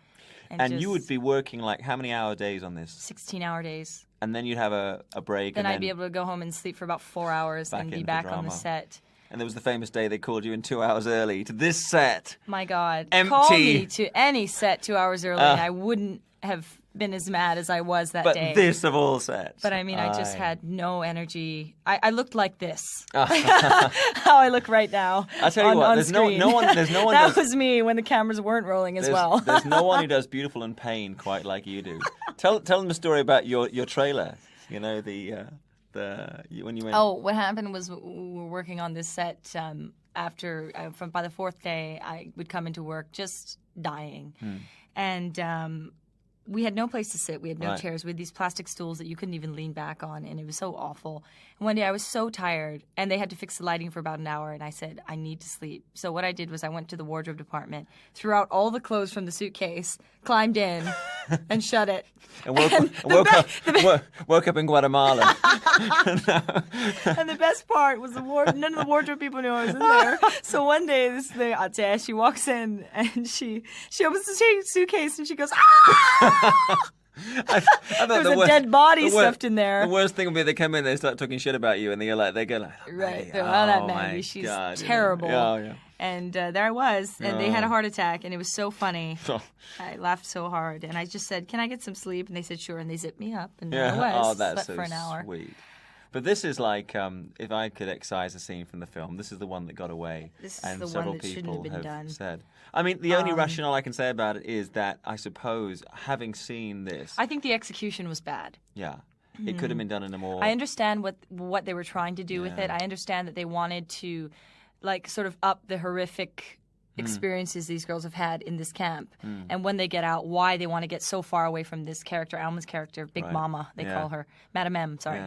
And you would be working like how many hour days on this? 16-hour days. And then you'd have a break. Then I'd be able to go home and sleep for about 4 hours and be back on the set. And there was the famous day they called you in 2 hours early to this set. My God. Empty. Call me to any set 2 hours early and I wouldn't have been as mad as I was that day. But this of all sets. But I just had no energy. I looked like this. How I look right now. I'll tell you what, there's no one. That was me when the cameras weren't rolling as well. There's no one who does beautiful and pain quite like you do. Tell them the story about your trailer. When you went. Oh, what happened was we were working on this set. By the fourth day, I would come into work just dying, and we had no place to sit. We had no chairs. We had these plastic stools that you couldn't even lean back on, and it was so awful. And one day I was so tired, and they had to fix the lighting for about an hour, and I said, I need to sleep. So what I did was I went to the wardrobe department, threw out all the clothes from the suitcase, climbed in, and shut it. And woke up in Guatemala. And the best part was none of the wardrobe people knew I was in there. So one day, Ate, she walks in, and she opens the suitcase, and she goes, ah! I there was a dead body stuffed in there. The worst thing would be they come in, they start talking shit about you, and they go like, right, they're that Maggie, she's terrible. Yeah. And there I was, and they had a heart attack, and it was so funny. I laughed so hard, and I just said, "Can I get some sleep?" And they said, "Sure," and they zipped me up, and there I was. Oh, that's slept so for an hour. Sweet. But this is like, if I could excise a scene from the film, this is the one that got away. This is and the several one that people shouldn't have been done. Said. I mean, the only rationale I can say about it is that I suppose, having seen this, I think the execution was bad. Yeah, it could have been done in a more. I understand what they were trying to do with it. I understand that they wanted to, like, sort of up the horrific experiences these girls have had in this camp, and when they get out, why they want to get so far away from this character, Alma's character, Big Mama, they call her, Madam M. Sorry,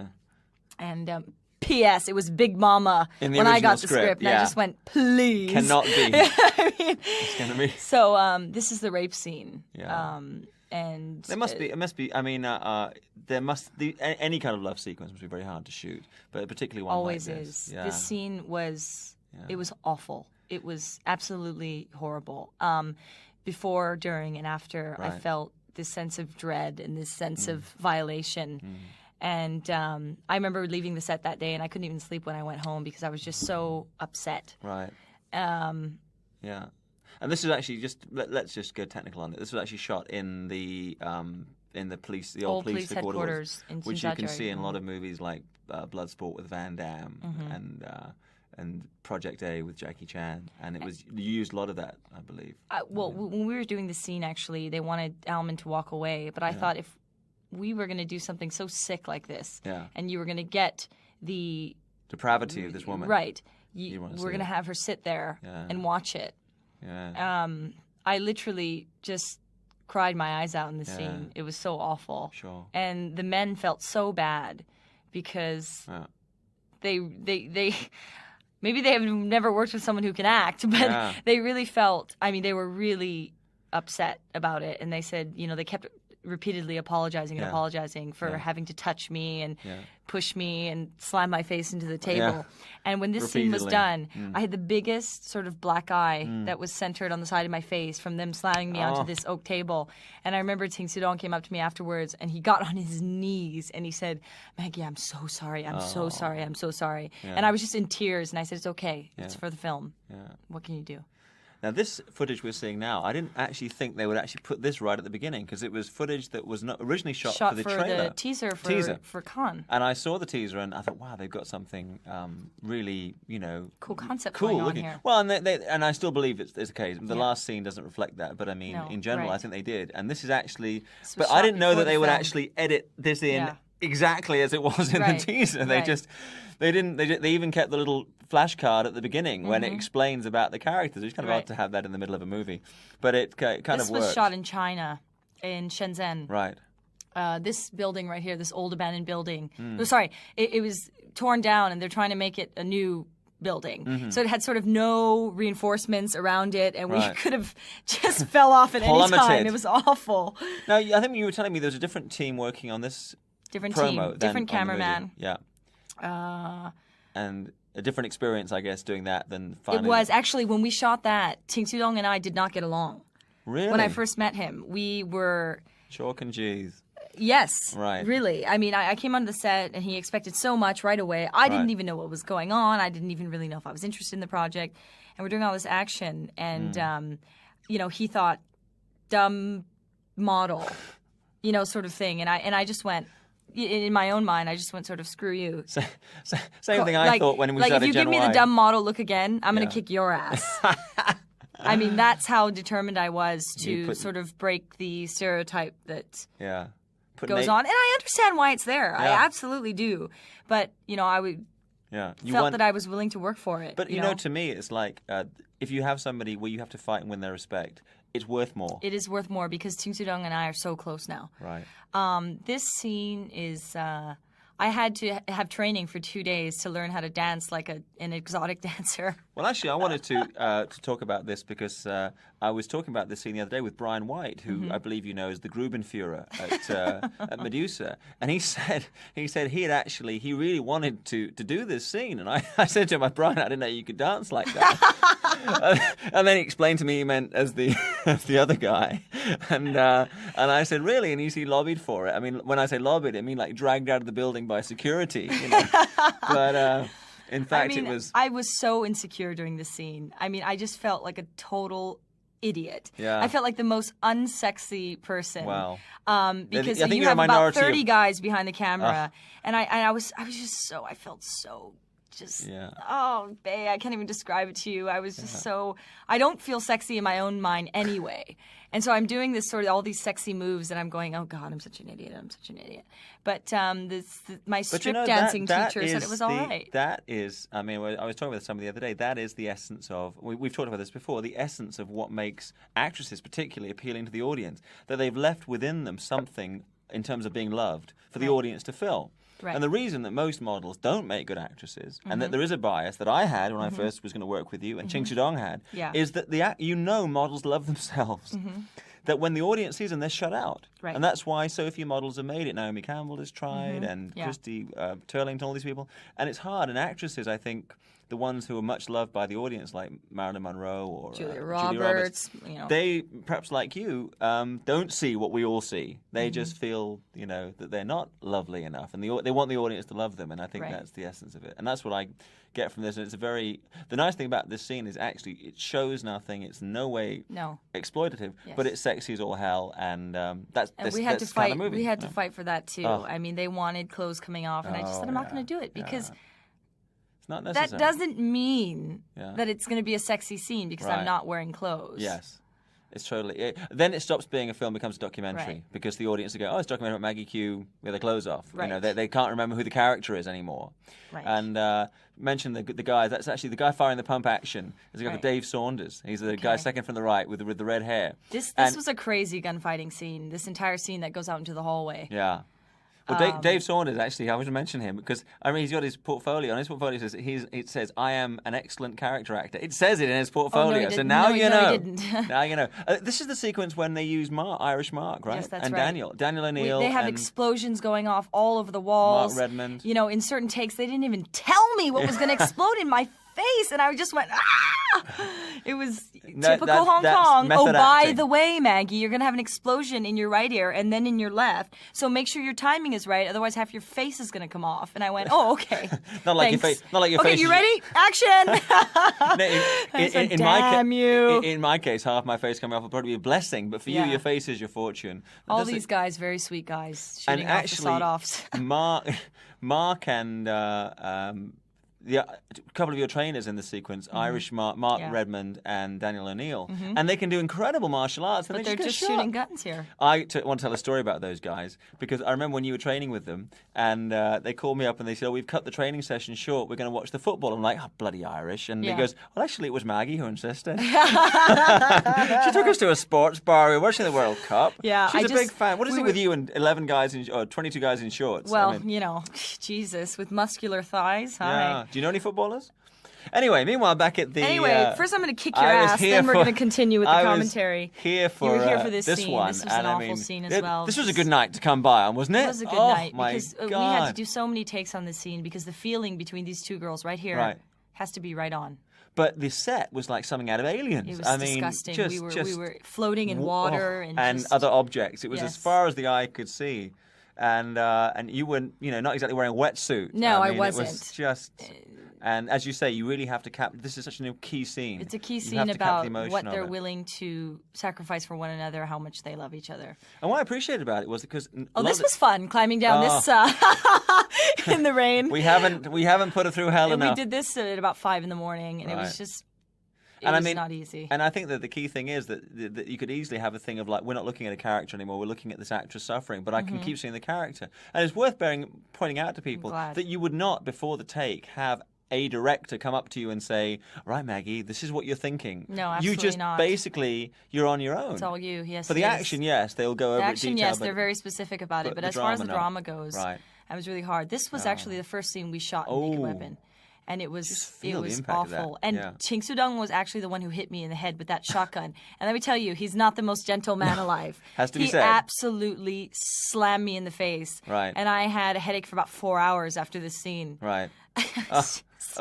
and. P.S. It was Big Mama when I got the script, and I just went, please. Cannot be. I mean, it's gonna be. So this is the rape scene. Yeah. And there must be. It must be. I mean, there must be any kind of love sequence must be very hard to shoot, but particularly one always like this. Is. Yeah. This scene was. It was awful. It was absolutely horrible. Before, during, and after, I felt this sense of dread and this sense of violation. And I remember leaving the set that day, and I couldn't even sleep when I went home because I was just so upset. Right. Yeah. And this is actually let's just go technical on it. This was actually shot in the police, the old police headquarters in which you can see in a lot of movies like Bloodsport with Van Damme and Project A with Jackie Chan, and you used a lot of that, I believe. When we were doing the scene, actually, they wanted Alman to walk away, but I thought if we were going to do something so sick like this, and you were going to get the depravity of this woman, right? We're going to have her sit there and watch it. Yeah. I literally just cried my eyes out in the scene. It was so awful. Sure. And the men felt so bad because they maybe they have never worked with someone who can act, but they really felt. I mean, they were really upset about it, and they said, they kept repeatedly apologizing for having to touch me and push me and slam my face into the table. And when this scene was done, I had the biggest sort of black eye that was centered on the side of my face from them slamming me onto this oak table. And I remember Ting Sudong came up to me afterwards, and he got on his knees and he said, "Maggie, I'm so sorry. I'm so sorry. I'm so sorry." And I was just in tears, and I said, "It's okay. It's for the film. What can you do?" Now, this footage we're seeing now, I didn't actually think they would actually put this right at the beginning because it was footage that was not originally shot for the trailer. The teaser for Khan. And I saw the teaser and I thought, wow, they've got something really, cool concept cool going on looking. Here. Well, and I still believe it's the case. The last scene doesn't reflect that, but I mean, in general, I think they did. And this is actually, but I didn't know that they would actually edit this in exactly as it was in the teaser. They even kept the little flashcard at the beginning when it explains about the characters. It's kind of odd to have that in the middle of a movie, but it kind of works. This was shot in China, in Shenzhen. Right. This building right here, this old abandoned building. Oh, sorry, it was torn down, and they're trying to make it a new building. So it had sort of no reinforcements around it, and we could have just fell off at any time. It was awful. Now, I think you were telling me there was a different team working on this. Different promo team, different cameraman. Yeah. And a different experience, I guess, doing that than finding... It was. Actually, when we shot that, Ting Sudong and I did not get along. Really? When I first met him, we were... Chalk and cheese. Yes. Right. Really. I mean, I came onto the set, and he expected so much right away. I didn't even know what was going on. I didn't even really know if I was interested in the project. And we're doing all this action, and, he thought, dumb model, sort of thing. And I just went... In my own mind, I just went sort of, screw you. Same thing I thought when we started if you give me the dumb model look again, I'm going to kick your ass. I mean, that's how determined I was to sort of break the stereotype that goes on. And I understand why it's there. I absolutely do. But, I would felt that I was willing to work for it. But, to me, it's like if you have somebody where you have to fight and win their respect, it's worth more. It is worth more because Ting Soo-dong and I are so close now. Right. This scene is... I had to have training for 2 days to learn how to dance like an exotic dancer. Well, actually, I wanted to talk about this because I was talking about this scene the other day with Brian White, who I believe you know is the Grubenführer at Medusa, and he said he really wanted to do this scene, and I said to him, Brian, I didn't know you could dance like that, and then he explained to me he meant as the other guy, and I said really, and he lobbied for it. I mean, when I say lobbied, I mean like dragged out of the building by security, you know. But in fact, it was... I was so insecure during this scene. I mean, I just felt like a total idiot. Yeah. I felt like the most unsexy person. Wow. Because I think you have about 30 guys behind the camera, and I was just so... I felt so... Oh, babe, I can't even describe it to you. I was just so... I don't feel sexy in my own mind anyway. And so I'm doing this sort of all these sexy moves, and I'm going, oh, God, I'm such an idiot. But my strip dancing teacher said it was all right. That is, I mean, I was talking with somebody the other day, that is the essence of, we've talked about this before, the essence of what makes actresses particularly appealing to the audience, that they've left within them something in terms of being loved for the audience to fill. Right. And the reason that most models don't make good actresses, and that there is a bias that I had when I first was going to work with you, and Ching Soo-dong had, is that models love themselves. That when the audience sees them, they're shut out. Right. And that's why so few models have made it. Naomi Campbell has tried, and Christy Turlington, all these people. And it's hard. And actresses, I think, the ones who are much loved by the audience, like Marilyn Monroe or Julia Roberts, you know. They, perhaps like you, don't see what we all see. They just feel, you know, that they're not lovely enough, and they want the audience to love them. And I think that's the essence of it. And that's what I get from this. And it's the nice thing about this scene is actually it shows nothing. It's no way exploitative, but it's sexy as all hell. And we had to fight. Kind of movie. We had to fight for that too. I mean, they wanted clothes coming off, and I just said I'm not going to do it because. It's not necessary. That doesn't mean that it's going to be a sexy scene because I'm not wearing clothes. Yes. It's totally... Then it stops being a film, becomes a documentary because the audience will go, oh, it's a documentary about Maggie Q with her clothes off. Right. You know, they can't remember who the character is anymore. Right. And mention the guy, that's actually the guy firing the pump action. There's a guy called Dave Saunders. He's the guy second from the right with the red hair. This was a crazy gunfighting scene, this entire scene that goes out into the hallway. Yeah. Well, Dave Saunders, actually, I was to mention him because I mean he's got his portfolio. On his portfolio it says I am an excellent character actor. It says it in his portfolio. So now you know. He didn't. Now you know. This is the sequence when they use Irish Mark, right? Yes, that's and right. Daniel O'Neill. They have explosions going off all over the walls. Mark Redmond. You know, in certain takes, they didn't even tell me what was going to explode in my face, and I just went, ah! It was typical Hong Kong. Oh, by the way, Maggie, you're going to have an explosion in your right ear and then in your left, so make sure your timing is right, otherwise half your face is going to come off. And I went, oh, okay. Not like your face. Not like your face. Okay, you ready? Action! In my case, half my face coming off will probably be a blessing, but for you, your face is your fortune. All these guys, very sweet guys, shooting off the sawed-offs. Mark and... a couple of your trainers in the sequence, Irish Mark Redmond and Daniel O'Neill, and they can do incredible martial arts. But they're just shooting guns here. I want to tell a story about those guys because I remember when you were training with them, and they called me up and they said, "Oh, we've cut the training session short. We're going to watch the football." I'm like, "Oh, bloody Irish!" And he goes, "Well, actually, it was Maggie who insisted. She took us to a sports bar. We were watching the World Cup. Yeah, she's a big fan. What is it with you and 11 guys or 22 guys in shorts? Well, you know, Jesus, with muscular thighs. Yeah. Do you know any footballers? Anyway, meanwhile, back at the... first I'm going to kick your ass, then we're going to continue with the commentary. You were here for this scene. One. This was an awful scene as well. This was a good night to come by on, wasn't it? It was a good night because we had to do so many takes on this scene because the feeling between these two girls right here has to be right on. But the set was like something out of Aliens. It was disgusting. We were floating in water and other objects. It was as far as the eye could see. And you weren't, not exactly wearing a wetsuit. No, I wasn't. It was just... And as you say, you really have to this is such a key scene. It's a key scene about what they're willing to sacrifice for one another, how much they love each other. And what I appreciated about it was because... this was fun, climbing down this in the rain. We haven't put it through hell enough. We did this at about 5 a.m, and it was just... It was not easy. And I think that the key thing is that you could easily have a thing of like, we're not looking at a character anymore, we're looking at this actress suffering, but I can keep seeing the character. And it's worth pointing out to people that you would not, before the take, have a director come up to you and say, "Right, Maggie, this is what you're thinking." No, absolutely you just not. Basically, you're on your own. It's all you. Yes. For the action, yes, they'll go over it action, detail. yes, they're very specific about it. But as far as the drama goes, right. It was really hard. This was actually the first scene we shot in Naked Weapon. And it was awful. And Ching Soo-dong was actually the one who hit me in the head with that shotgun. And let me tell you, he's not the most gentle man alive. Has to be said. He absolutely slammed me in the face. Right. And I had a headache for about 4 hours after this scene. Right.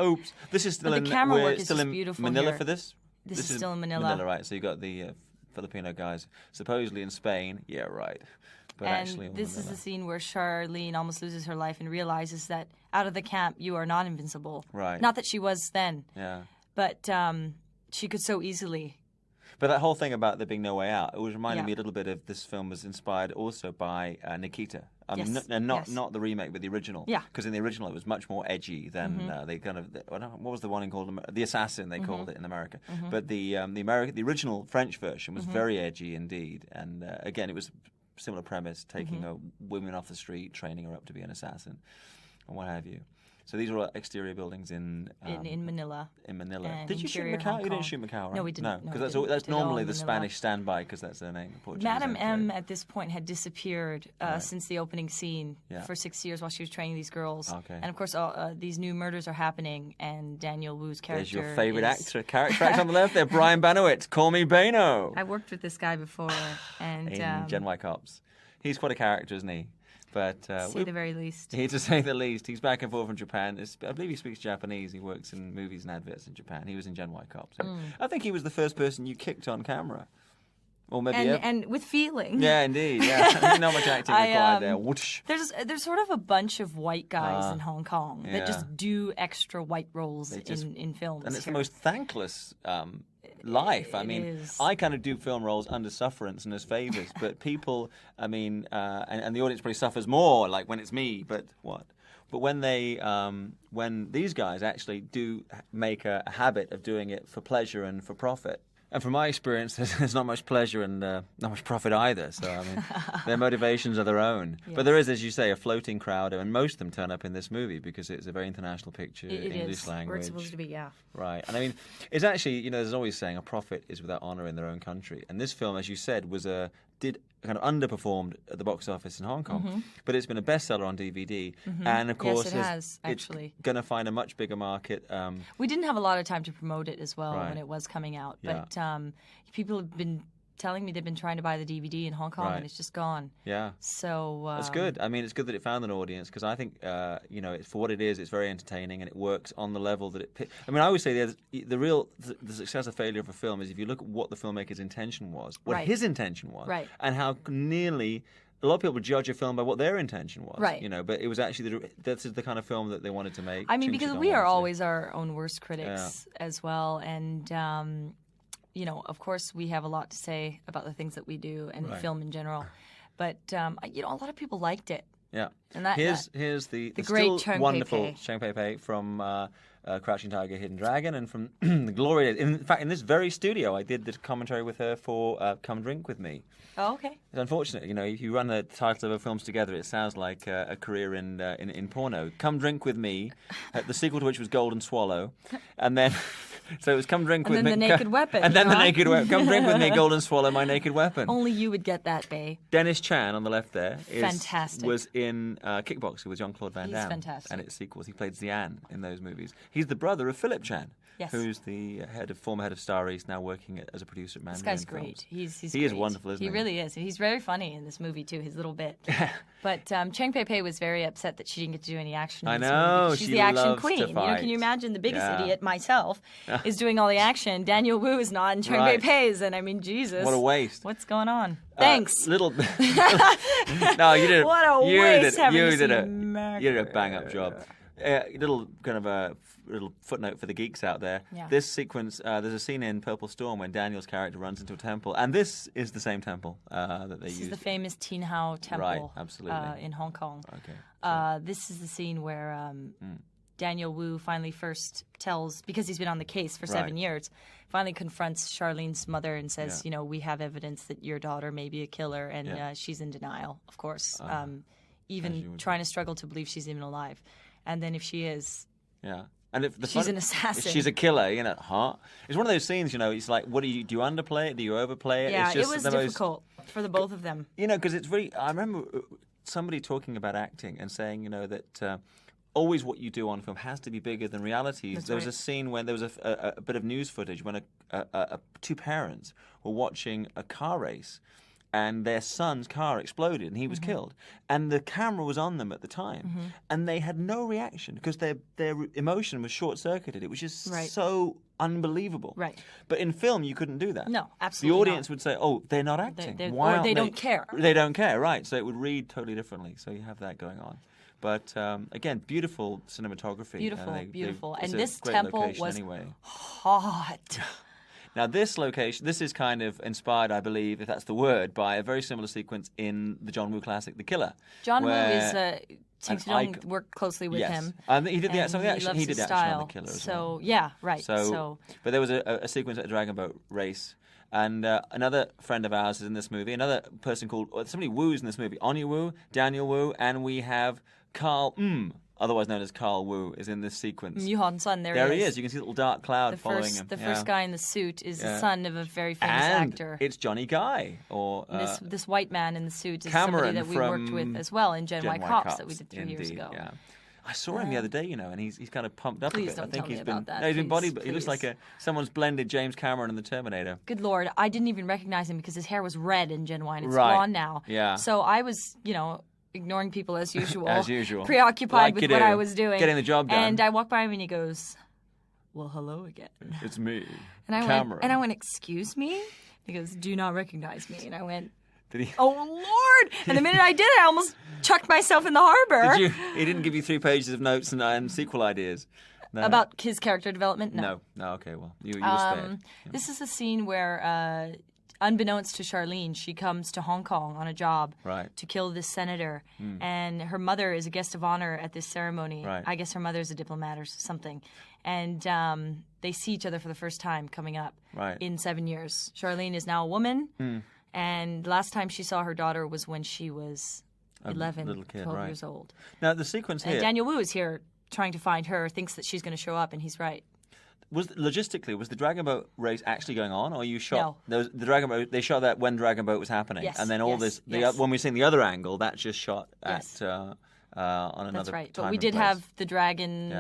Oops. This is still the camera work is just beautiful Manila here. for this? This is still in Manila. Manila, right. So you got the Filipino guys supposedly in Spain. Yeah, right. But actually in this Manila. is the scene where Charlene almost loses her life and realizes that out of the camp, you are not invincible. Right. Not that she was then. Yeah. But she could so easily. But that whole thing about there being no way out, it was reminding me a little bit of this film was inspired also by Nikita. I mean, not the remake, but the original. Yeah. Because in the original it was much more what was the one called? The Assassin, they called it in America. But the original French version was very edgy indeed. And again, it was a similar premise, taking a woman off the street, training her up to be an assassin, and what have you. So these were all exterior buildings in Manila. In Manila. Did you shoot Macau? You didn't shoot Macau, right? No, we didn't. No, because that's normally the Spanish standby, because that's their name. Madame M at this point had disappeared since the opening scene for 6 years while she was training these girls. Okay. And of course, these new murders are happening, and Daniel Wu's character. There's your favorite character on the left there, Brian Banowitz. Call me Bano. I worked with this guy before, and in Gen Y Cops. He's quite a character, isn't he? But to say the very least. To say the least. He's back and forth from Japan. I believe he speaks Japanese. He works in movies and adverts in Japan. He was in Gen Y Cop. So I think he was the first person you kicked on camera. Or maybe and with feeling. Yeah, indeed. Yeah. Not much acting required there. Whoosh. There's sort of a bunch of white guys in Hong Kong that just do extra white roles in films. And it's the most thankless life. I mean, I kind of do film roles under sufferance and as favors, but people, I mean, and the audience probably suffers more, like when it's me, but what? But when when these guys actually do make a habit of doing it for pleasure and for profit. And from my experience, there's not much pleasure and not much profit either. So, I mean, their motivations are their own. Yes. But there is, as you say, a floating crowd, and most of them turn up in this movie because it's a very international picture, English language. Where it's supposed to be, yeah. Right. And I mean, it's actually, there's always saying a prophet is without honor in their own country. And this film, as you said, did kind of underperformed at the box office in Hong Kong, but it's been a bestseller on DVD, and of course, yes, it has, actually. It's going to find a much bigger market. We didn't have a lot of time to promote it as well when it was coming out, but people have been telling me they've been trying to buy the DVD in Hong Kong, and it's just gone. Yeah. So that's good. I mean, it's good that it found an audience, because I think, for what it is, it's very entertaining and it works on the level that it. I mean, I always say the success or failure of a film is if you look at what the filmmaker's intention was, what his intention was, and how nearly. A lot of people judge a film by what their intention was, but it was actually this is the kind of film that they wanted to make. I mean, because we are always our own worst critics as well, and. Of course, we have a lot to say about the things that we do and film in general. But, a lot of people liked it. Yeah. And here's the great still wonderful Cheng Pei from Crouching Tiger, Hidden Dragon, and from the glory. In fact, in this very studio, I did the commentary with her for Come Drink With Me. Oh, okay. It's unfortunate, if you run the titles of her films together, it sounds like a career in porno. Come Drink With Me, the sequel to which was Golden Swallow, and then... So it was Come Drink With Me. And then The Naked Weapon. And then The Naked Weapon. Come Drink With Me, Golden Swallow, My Naked Weapon. Only you would get that, Bae. Dennis Chan on the left there fantastic. Was in Kickboxer with Jean-Claude Van Damme. He's fantastic. And its sequels. He played Xian in those movies. He's the brother of Philip Chan. Yes. Who's the former head of Star East, now working as a producer at Mandarin. This guy's great. He's he great. Is wonderful, isn't he? He really is. He's very funny in this movie, too, his little bit. But Cheng Pei was very upset that she didn't get to do any action in this movie. She's the action queen. Can you imagine the biggest idiot, myself, is doing all the action. Daniel Wu is not, and Cheng Pei is. And I mean, Jesus. What a waste. What's going on? Thanks. No, you did. What a waste you did a bang-up job. Little kind of a little footnote for the geeks out there. Yeah. This sequence, there's a scene in Purple Storm when Daniel's character runs into a temple, and this is the same temple that they used. This is the famous Tin Hau Temple, right? Absolutely. In Hong Kong. Okay. This is the scene where Daniel Wu finally first tells, because he's been on the case for 7 years, finally confronts Charlene's mother and says, we have evidence that your daughter may be a killer, and she's in denial, of course, even trying to struggle to believe she's even alive. And then if she is, And she's an assassin. She's a killer, huh? It's one of those scenes, it's like, what do you underplay it? Do you overplay it? Yeah, it's just it was difficult for the both of them. Because it's really, I remember somebody talking about acting and saying, that always what you do on film has to be bigger than reality. There was a scene when there was a bit of news footage when two parents were watching a car race, and their son's car exploded and he was killed. And the camera was on them at the time. And they had no reaction because their emotion was short-circuited. It was just so unbelievable. Right. But in film, you couldn't do that. No, absolutely The audience not. would say, oh, they're not acting. Why aren't they don't care. They don't care, right. So it would read totally differently. So you have that going on. But again, beautiful cinematography. Beautiful. And this temple was hot. Now, this location, this is kind of inspired, I believe, if that's the word, by a very similar sequence in the John Woo classic, The Killer. John Woo is Ting Sidong worked closely with him. He did some of the action. He did action on The Killer as well. Yeah, right. But there was a sequence at a dragon boat race. And another friend of ours is in this movie. Another person called, somebody Woo's in this movie. Anya Woo, Daniel Woo, and we have Carl otherwise known as Carl Woo, is in this sequence. Yu-Hon Sun, there he is. You can see a little dark cloud following him. The first guy in the suit is the son of a very famous actor. It's Johnny Guy. Or this white man in the suit is Cameron somebody that we worked with as well in Gen Y Cops that we did 3 years ago. Yeah. I saw him the other day, and he's kind of pumped up a bit. Please don't tell me about that. No, he's been he looks like someone's blended James Cameron and the Terminator. Good Lord, I didn't even recognize him because his hair was red in Gen Y and it's blonde now. Yeah. So I was, ignoring people as usual. As usual. Preoccupied with what I was doing. Getting the job done. And I walked by him and he goes, well, hello again. It's me, Cameron. I went, excuse me? He goes, do you not recognize me? And I went, oh, Lord! And the minute I did, I almost chucked myself in the harbor. He didn't give you 3 pages of notes and sequel ideas? No. About his character development? No, okay, well, you were spared. This is a scene where, unbeknownst to Charlene, she comes to Hong Kong on a job to kill this senator. And her mother is a guest of honor at this ceremony. Right. I guess her mother's a diplomat or something. And they see each other for the first time coming up in 7 years. Charlene is now a woman. And last time she saw her daughter was when she was 11, little kid, 12 years old. Now, the sequence here... And Daniel Woo is here trying to find her, thinks that she's going to show up, and he's right. Was the Dragon Boat race actually going on, or you shot... No. The Dragon Boat, they shot that when Dragon Boat was happening. Yes, and then when we're seeing the other angle, that's just shot at... on another That's right. time But we and did place. have the dragon,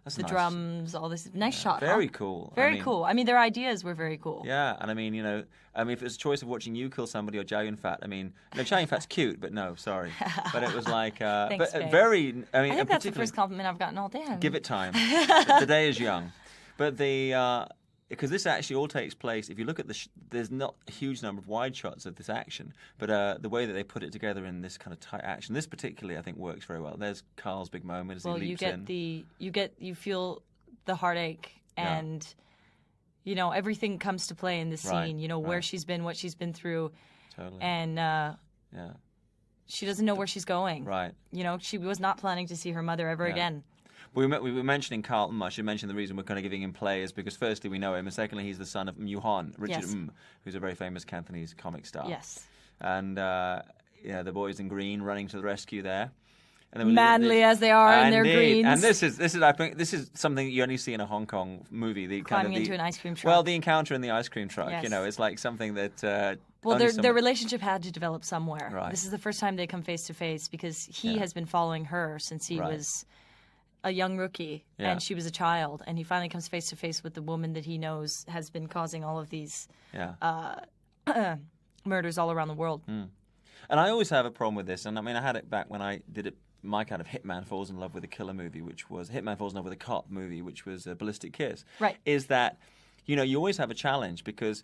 That's the nice. Drums, all this. Nice shot, Very cool. Very cool. I mean, their ideas were very cool. Yeah, and I mean, if it's a choice of watching you kill somebody or Chow Yun-fat, I mean, Chow Yun-fat's cute, but no, sorry. But it was like, Thanks, but babe. very, I mean, I think that's the first compliment I've gotten all day. Give it time. The day is young. But because this actually all takes place, if you look at there's not a huge number of wide shots of this action, but the way that they put it together in this kind of tight action, this particularly I think works very well. There's Carl's big moment as he leaps in. You feel the heartache and everything comes to play in this scene. Where she's been, what she's been through, totally, and she doesn't know where she's going. Right. She was not planning to see her mother ever again. We were mentioning Carlton. I should mention the reason we're kind of giving him play is because firstly we know him, and secondly he's the son of Yu-Hon, Richard who's a very famous Cantonese comic star. Yes. And the boys in green running to the rescue there. And then manly as they are in their greens. And this is I think this is something that you only see in a Hong Kong movie. Climbing into an ice cream truck. Well, the encounter in the ice cream truck. Yes. It's like something that. Their relationship had to develop somewhere. Right. This is the first time they come face to face because he has been following her since he was a young rookie and she was a child, and he finally comes face to face with the woman that he knows has been causing all of these murders all around the world. And I always have a problem with this, and I mean I had it back when I did it. My kind of Hitman Falls in Love with a Killer movie, which was Hitman Falls in Love with a Cop movie, which was a Ballistic Kiss. Right. Is that you always have a challenge because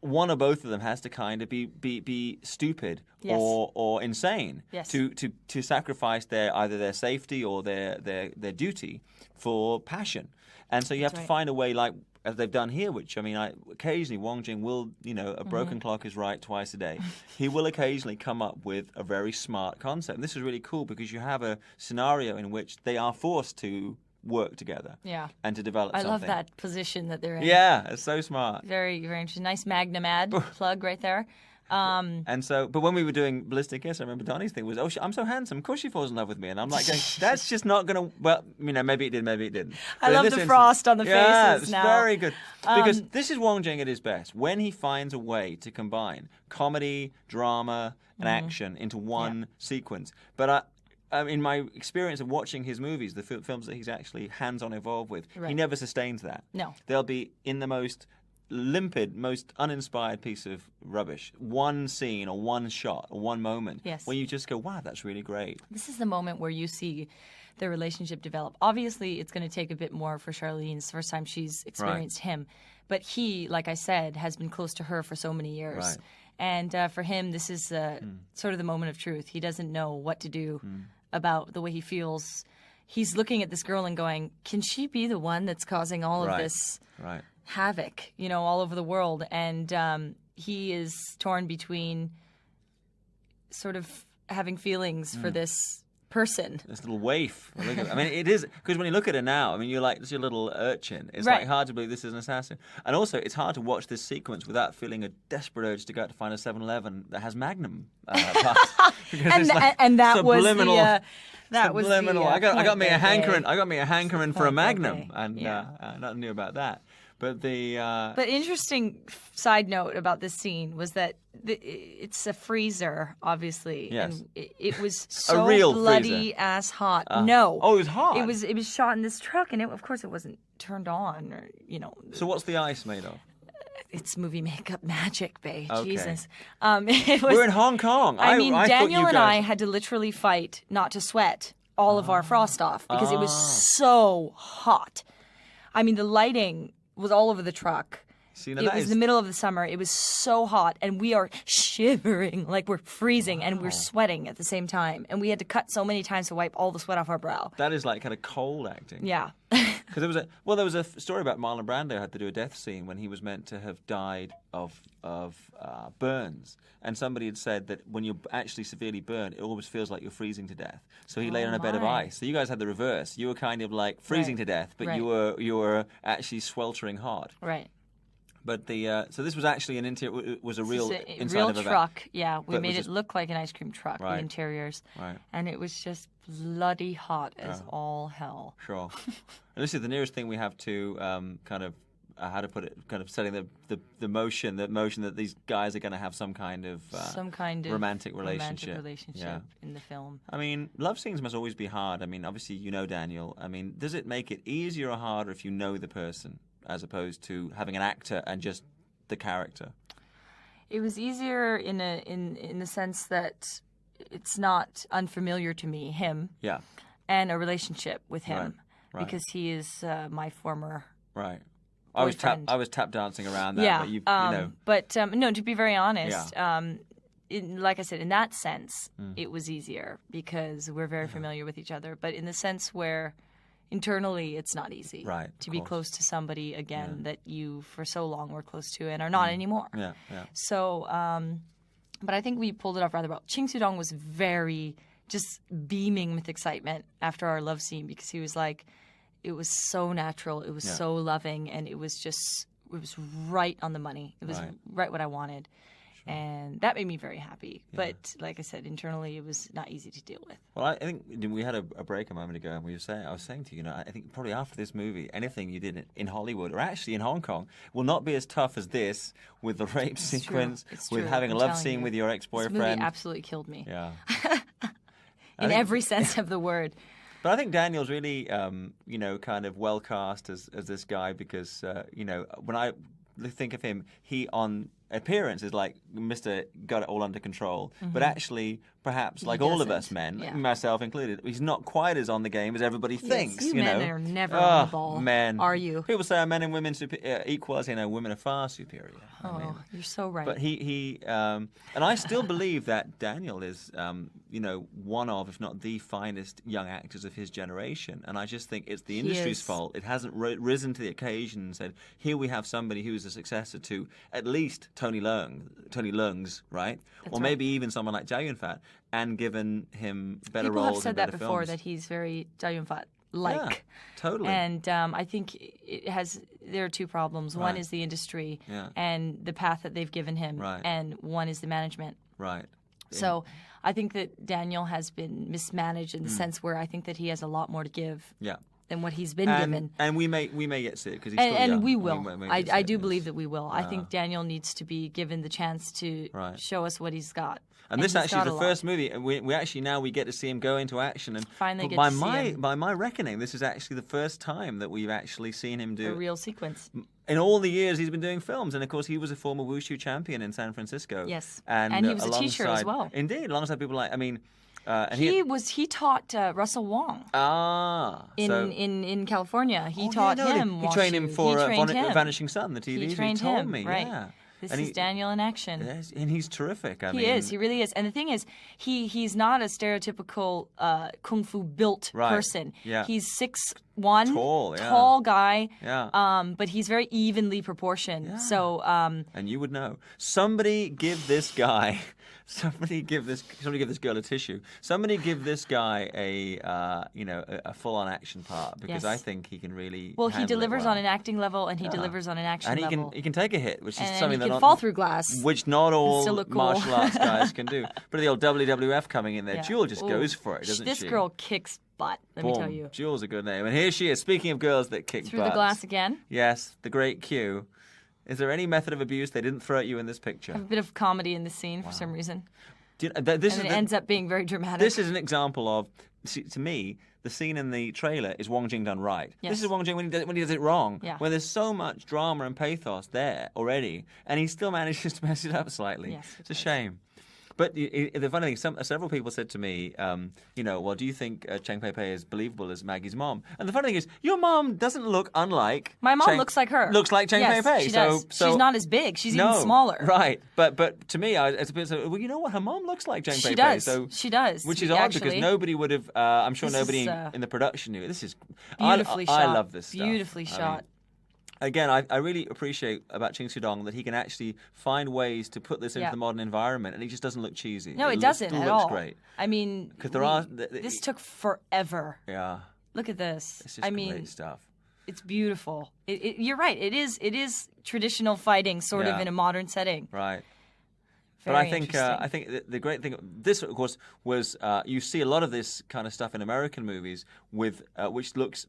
one or both of them has to kind of be stupid or insane to sacrifice either their safety or their duty for passion. And so you have to find a way, like as they've done here, which I mean, occasionally Wong Jing will, a broken clock is right twice a day. He will occasionally come up with a very smart concept. And this is really cool because you have a scenario in which they are forced to work together and to develop something. I love that position that they're in. Yeah, it's so smart. Very, very interesting. Nice Magnum ad plug right there. And so, but when we were doing Ballistic Kiss, I remember Donnie's thing was, I'm so handsome, of course she falls in love with me. And I'm like, that's just not going to, well, maybe it did, maybe it didn't. I love the frost on the faces now. Yeah, it's very good. Because this is Wong Jing at his best. When he finds a way to combine comedy, drama, and action into one sequence. But in my experience of watching his movies, the films that he's actually hands-on involved with, he never sustains that. No. They'll be in the most limpid, most uninspired piece of rubbish. One scene or one shot or one moment where you just go, wow, that's really great. This is the moment where you see the relationship develop. Obviously, it's going to take a bit more for Charlene. It's the first time she's experienced him. But he, like I said, has been close to her for so many years. Right. And for him, this is sort of the moment of truth. He doesn't know what to do about the way he feels. He's looking at this girl and going, can she be the one that's causing all of this havoc, all over the world? And he is torn between sort of having feelings for this person. This little waif. I mean, it is, because when you look at her now, I mean, you're like, this is your little urchin. It's like hard to believe this is an assassin. And also, it's hard to watch this sequence without feeling a desperate urge to go out to find a 7-Eleven that has Magnum parts. And that subliminal, was the... That subliminal. Was the, I got me a hankering. I got me a hankering for a Magnum, okay. and nothing new about that. But But interesting side note about this scene was that it's a freezer, obviously, and it was so a real bloody ass hot. No, it was hot. It was shot in this truck, and of course it wasn't turned on, or So what's the ice made of? It's movie makeup magic, babe. Okay. Jesus. We're in Hong Kong. I mean, Daniel and I had to literally fight not to sweat all of our frost off because it was so hot. I mean, the lighting was all over the truck. See, it was the middle of the summer. It was so hot, and we are shivering like we're freezing, and we're sweating at the same time. And we had to cut so many times to wipe all the sweat off our brow. That is like kind of cold acting. Yeah. Because there was a story about Marlon Brando had to do a death scene when he was meant to have died of burns, and somebody had said that when you're actually severely burned, it always feels like you're freezing to death. So he lay on a bed of ice. So you guys had the reverse. You were kind of like freezing to death, but you were actually sweltering hot. Right. But so this was actually an interior. It was a real inside real of a truck. Yeah, we made it look like an ice cream truck. The interiors, right? And it was just bloody hot as all hell. Sure. And this is the nearest thing we have to kind of how to put it, kind of setting the motion that these guys are going to have some kind of romantic relationship in the film. I mean, love scenes must always be hard. I mean, obviously you know Daniel. I mean, does it make it easier or harder if you know the person, as opposed to having an actor and just the character? It was easier in the sense that it's not unfamiliar to me, him. Yeah. And a relationship with him. Right. Because he is my former boyfriend. I was tap dancing around that. Yeah. But you know. But no, to be very honest, like I said, in that sense, it was easier because we're very familiar with each other. But in the sense where internally it's not easy to be close to somebody again that you for so long were close to and are not anymore. Yeah. So, but I think we pulled it off rather well. Ching Soo-dong was very just beaming with excitement after our love scene because he was like, it was so natural, it was so loving, and it was right on the money. It was right what I wanted. Sure. And that made me very happy. Yeah. But like I said, internally it was not easy to deal with. Well, I think we had a break a moment ago, and I was saying to you, I think probably after this movie, anything you did in Hollywood or actually in Hong Kong will not be as tough as this, with the rape sequence, with having a love scene with your ex-boyfriend. This movie absolutely killed me. Yeah. In every sense of the word. But I think Daniel's really, kind of well cast as this guy because, when I think of him, he on appearance is like Mr. Got It All Under Control. Mm-hmm. But actually, perhaps, like all of us men, myself included, he's not quite as on the game as everybody thinks. You men are never on the ball. Men. Are you? People say men and women equal. I say no, women are far superior. You're so right. But he and I still believe that Daniel is, one of, if not the finest young actors of his generation. And I just think it's the industry's fault. It hasn't risen to the occasion and said, here we have somebody who is a successor to at least Tony Leung's, right? Or maybe even someone like Chow Yun-fat, and given him better roles and better films. People have said that before, that he's very Chow Yun-fat like. Yeah, totally. And I think there are two problems. One is the industry and the path that they've given him, and one is the management. Right. So I think that Daniel has been mismanaged in the sense where I think that he has a lot more to give. Yeah. Than what he's been given, and we may get to see it because he's still young. And we will. I do believe that we will. I think Daniel needs to be given the chance to show us what he's got. And this actually is the first movie, and we actually now we get to see him go into action. And finally, by my reckoning, this is actually the first time that we've actually seen him do a real sequence. In all the years he's been doing films, and of course he was a former wushu champion in San Francisco. Yes, and he was a teacher as well. Indeed, alongside people like he taught Russell Wong. In California. He taught him. He trained him for Vanishing Sun, the TV. He trained him. Me, right. Yeah. This is Daniel in action. Yes, and he's terrific. He is. He really is. And the thing is, he's not a stereotypical kung fu built person. Yeah. He's 6'1", tall guy. Yeah. But he's very evenly proportioned. Yeah. So. And you would know. Somebody give this guy. Somebody give this girl a tissue. Somebody give this guy a full-on action part because I think he can really. Well, he delivers on an acting level and he delivers on an action level. And he can take a hit, which is something he can fall through glass, which not all cool. martial arts guys can do. But the old WWF coming in there, Jewel just goes for it, doesn't she? This girl kicks butt. Let me tell you. Jewel's a good name, and here she is. Speaking of girls that kick through the glass again. Yes, the great Q. Is there any method of abuse they didn't throw at you in this picture? I have a bit of comedy in this scene for some reason. It ends up being very dramatic. This is an example of, to me, the scene in the trailer is Wong Jing done right. Yes. This is Wong Jing when he does it wrong. Yeah. When there's so much drama and pathos there already, and he still manages to mess it up slightly. Yes, it's a shame. But the funny thing, several people said to me, well, do you think Cheng Pei Pei is believable as Maggie's mom? And the funny thing is, your mom doesn't look unlike. My mom looks like her. Looks like Cheng Pei Pei. She does. She's not as big. She's even smaller. Right. But to me, it's a bit. Well, you know what? Her mom looks like Cheng Pei Pei. She does. Which is odd because nobody would have. I'm sure nobody in the production knew. This is beautifully shot. I love this stuff. Beautifully shot. Again, I really appreciate about Ching Soo-dong that he can actually find ways to put this into the modern environment, and he just doesn't look cheesy. No, it doesn't at all. Looks great. I mean, this took forever. Yeah. Look at this. It's just great stuff. It's beautiful. You're right. It is traditional fighting, sort of in a modern setting. Right. Very but I think the great thing, this of course was you see a lot of this kind of stuff in American movies with which looks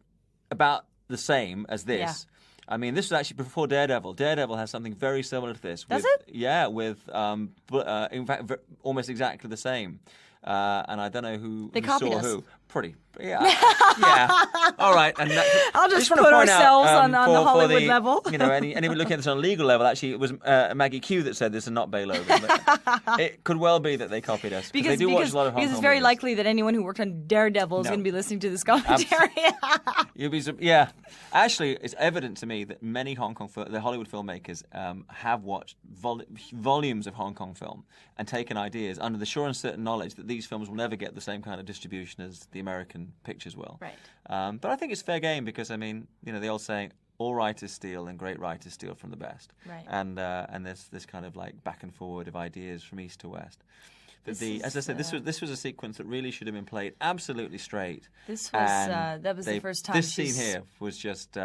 about the same as this. Yeah. I mean, this was actually before Daredevil. Daredevil has something very similar to this. Does it? Yeah, in fact, almost exactly the same. And I don't know who saw who. Pretty, yeah. All right. And I'll just put ourselves on the Hollywood level. Anyone looking at this on a legal level, actually, it was Maggie Q that said this and not Bay Logan. But it could well be that they copied us. Because they do watch a lot of Hong Kong it's very movies. Likely that anyone who worked on Daredevil is going to be listening to this commentary. Actually, it's evident to me that many the Hollywood filmmakers have watched volumes of Hong Kong film and taken ideas under the sure and certain knowledge that these films will never get the same kind of distribution as the American pictures will. Right. But I think it's fair game because, I mean, the old saying, all writers steal and great writers steal from the best. Right. And there's this kind of like back and forward of ideas from east to west. As I said, this was a sequence that really should have been played absolutely straight. This was that was the first time. This scene here was just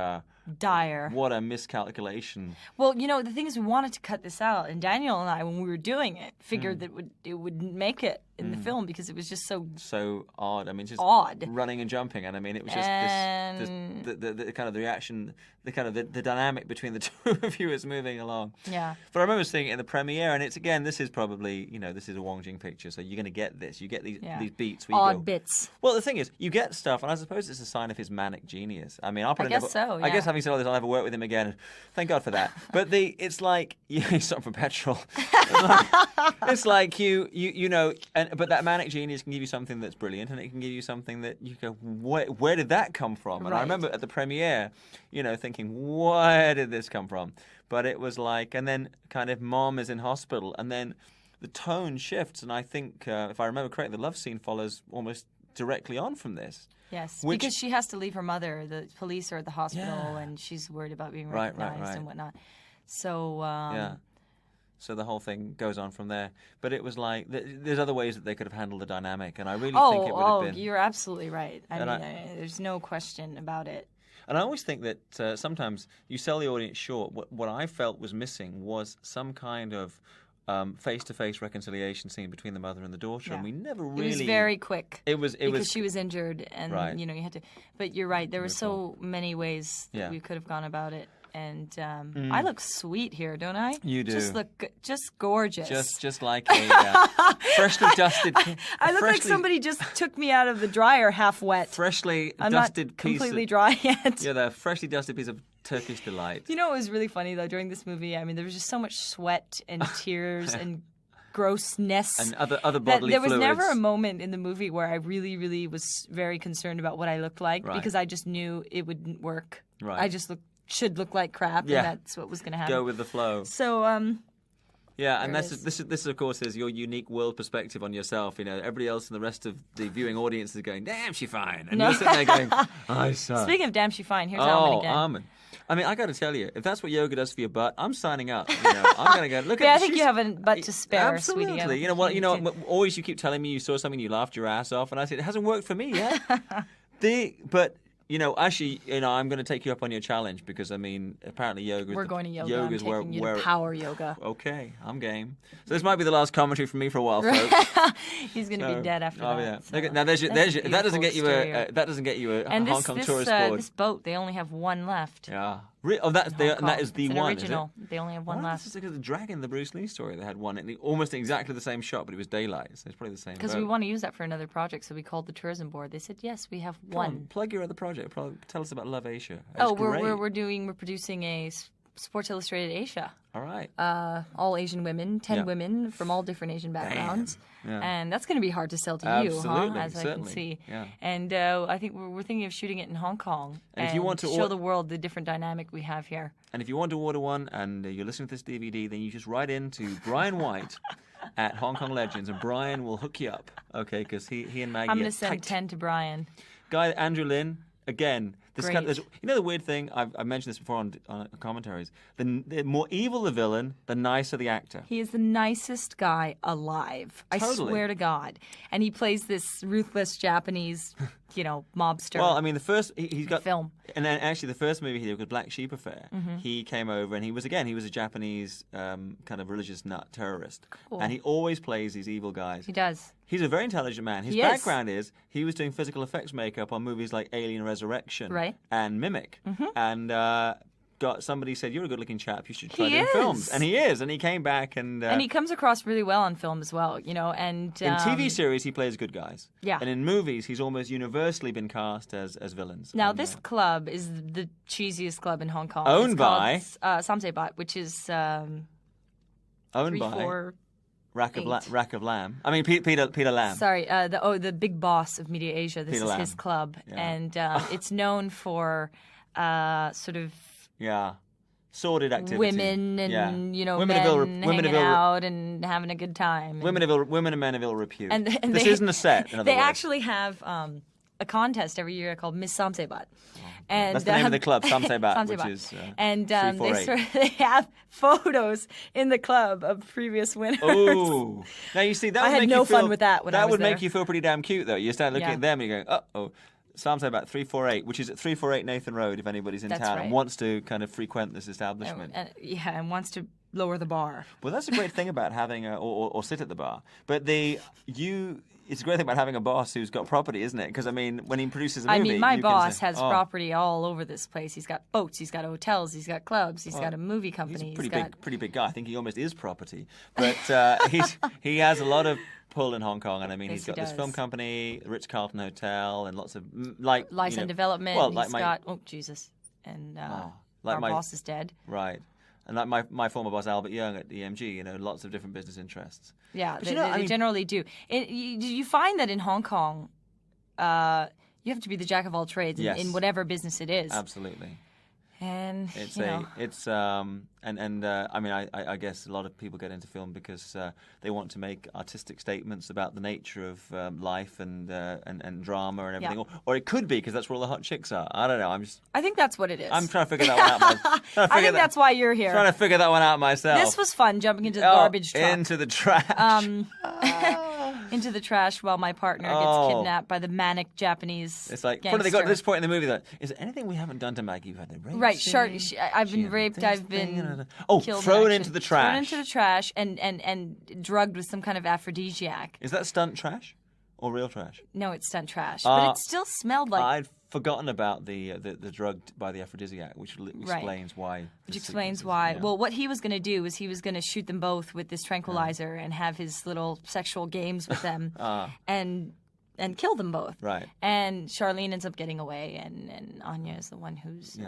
dire. What a miscalculation. Well, the thing is, we wanted to cut this out, and Daniel and I, when we were doing it, figured that it would make it in the film because it was just so odd. I mean, just odd, running and jumping, and I mean, it was just the kind of the reaction, the kind of the dynamic between the two of you is moving along. Yeah. But I remember seeing it in the premiere, and it's again, this is probably this is a Wong Jing picture, so you're going to get this. You get these beats, where odd bits. Well, the thing is, you get stuff, and I suppose it's a sign of his manic genius. I mean, I guess so. Yeah. I guess having said all this, I'll never work with him again. Thank God for that. But it's like you stop for petrol. It's like but that manic genius can give you something that's brilliant, and it can give you something that you go, where did that come from? And I remember at the premiere, thinking, where did this come from? But it was like, and then kind of mom is in hospital, and then the tone shifts, and I think, if I remember correctly, the love scene follows almost directly on from this. Yes, because she has to leave her mother. The police are at the hospital, and she's worried about being recognized and whatnot. So, So the whole thing goes on from there. But it was like, there's other ways that they could have handled the dynamic, and I really think it would have been... you're absolutely right. I mean, there's no question about it. And I always think that sometimes you sell the audience short. What I felt was missing was some kind of face-to-face reconciliation scene between the mother and the daughter, and we never really... It was very quick. Because she was injured, and you had to... But you're right, there were so many ways that we could have gone about it. And I look sweet here, don't I? You do. Just gorgeous. Just like a freshly dusted... I look like somebody just took me out of the dryer half wet. Freshly I'm dusted not completely dry yet. Yeah, the freshly dusted piece of Turkish delight. You know what was really funny, though, during this movie? I mean, there was just so much sweat and tears and grossness. And other bodily There was fluids. never a moment in the movie where I really, really was very concerned about what I looked like because I just knew it wouldn't work. Right. I just should look like crap, and that's what was going to happen. Go with the flow. So, yeah, and this of course is your unique world perspective on yourself. You know, everybody else and the rest of the viewing audience is going, "Damn, she fine," and you're sitting there going, "I suck." Speaking of damn, she fine. Here's Almond again. Almond. I mean, I got to tell you, if that's what yoga does for your butt, I'm signing up. You know, I'm going to go look at. Yeah, I think you have a butt to spare, absolutely. sweetie. You know what? You know, always you keep telling me you saw something, you laughed your ass off, and I said it hasn't worked for me yet. But. You know, actually, I'm going to take you up on your challenge because, I mean, apparently yoga. We're going to yoga. I'm taking you to power yoga. Okay, I'm game. So this might be the last commentary from me for a while, folks. He's going to be dead after that. Oh yeah. So now there's your, that doesn't get you a Hong Kong tourist board. This boat, they only have one left. Yeah. That is the one. Original. Is it? They only have one left. This is like the Dragon, the Bruce Lee story. They had one, almost exactly the same shot, but it was daylight. So it's probably the same. Because we want to use that for another project, so we called the tourism board. They said yes, we have one. Plug your other project. Tell us about Love Asia. We're producing a Sports Illustrated Asia. All right. All Asian women, 10 women from all different Asian backgrounds. Yeah. And that's going to be hard to sell to you, as I can see. Yeah. And I think we're thinking of shooting it in Hong Kong and if you want to show the world the different dynamic we have here. And if you want to order one and you're listening to this DVD, then you just write in to Brian White at Hong Kong Legends, and Brian will hook you up, okay? Because he and Maggie I'm going to send 10 to Brian. Guy, Andrew Lin, again... Great. You know the weird thing? I've mentioned this before on commentaries. The more evil the villain, the nicer the actor. He is the nicest guy alive. Totally. I swear to God. And he plays this ruthless Japanese, mobster. Well, I mean, he's got film. And then actually, the first movie he did was Black Sheep Affair. Mm-hmm. He came over and he was a Japanese kind of religious nut terrorist. Cool. And he always plays these evil guys. He does. He's a very intelligent man. His background is he was doing physical effects makeup on movies like Alien Resurrection and Mimic. Mm-hmm. And somebody said, "You're a good-looking chap. You should try doing films." And he is. And he came back and he comes across really well on film as well, And in TV series, he plays good guys. Yeah. And in movies, he's almost universally been cast as villains. Now, this club is the cheesiest club in Hong Kong. Owned by Samseibat, which is owned by Rack of Lamb. I mean, Peter Lamb. Sorry, the big boss of Media Asia. This Peter is Lamb. his club, and it's known for sort of sordid activity. Women and women men women hanging out and having a good time. Women and men of ill repute. And this isn't a set. In other they words. actually have a contest every year called Miss Samseibat. And that's the name of the club, Samseibat, which is and they have photos in the club of previous winners. Oh, now you see that I had no fun with that when I was would there. Make you feel pretty damn cute, though. You start looking at them and you're going, oh. Samseibat 348, which is at 348 Nathan Road, if anybody's in town and wants to kind of frequent this establishment. And wants to lower the bar. Well, that's a great thing about having or sit at the bar. But it's a great thing about having a boss who's got property, isn't it? Because, I mean, when he produces a movie... I mean, my boss has property all over this place. He's got boats, he's got hotels, he's got clubs, he's got a movie company. He's a pretty big guy. I think he almost is property. But he has a lot of pull in Hong Kong, and I mean, he's got this film company, the Ritz-Carlton Hotel, and lots of Lyson Development. Well, he's got Jesus, and our boss is dead. Right, and like my former boss Albert Young at EMG, lots of different business interests. Yeah, they generally do. You find that in Hong Kong, you have to be the jack of all trades in whatever business it is. Absolutely. And it's I mean, I guess a lot of people get into film because they want to make artistic statements about the nature of life and drama and everything, or it could be because that's where all the hot chicks are. I don't know. I think that's what it is. I'm trying to figure that one out. I think that's why you're here. Trying to figure that one out myself. This was fun, jumping into the garbage truck. Into the trash. Into the trash while my partner gets kidnapped by the manic Japanese It's like, gangster. what do they got to this point in the movie? That is there anything we haven't done to Maggie? You've had a rape right, scene? I've been raped. I've been thrown into the trash. Thrown into the trash and drugged with some kind of aphrodisiac. Is that stunt trash or real trash? No, it's stunt trash, but it still smelled like. I'd forgotten about the drugged by the aphrodisiac, which explains why. Which explains why. Yeah. Well, what he was going to do is he was going to shoot them both with this tranquilizer and have his little sexual games with them and kill them both. Right. And Charlene ends up getting away, and Anya is the one who's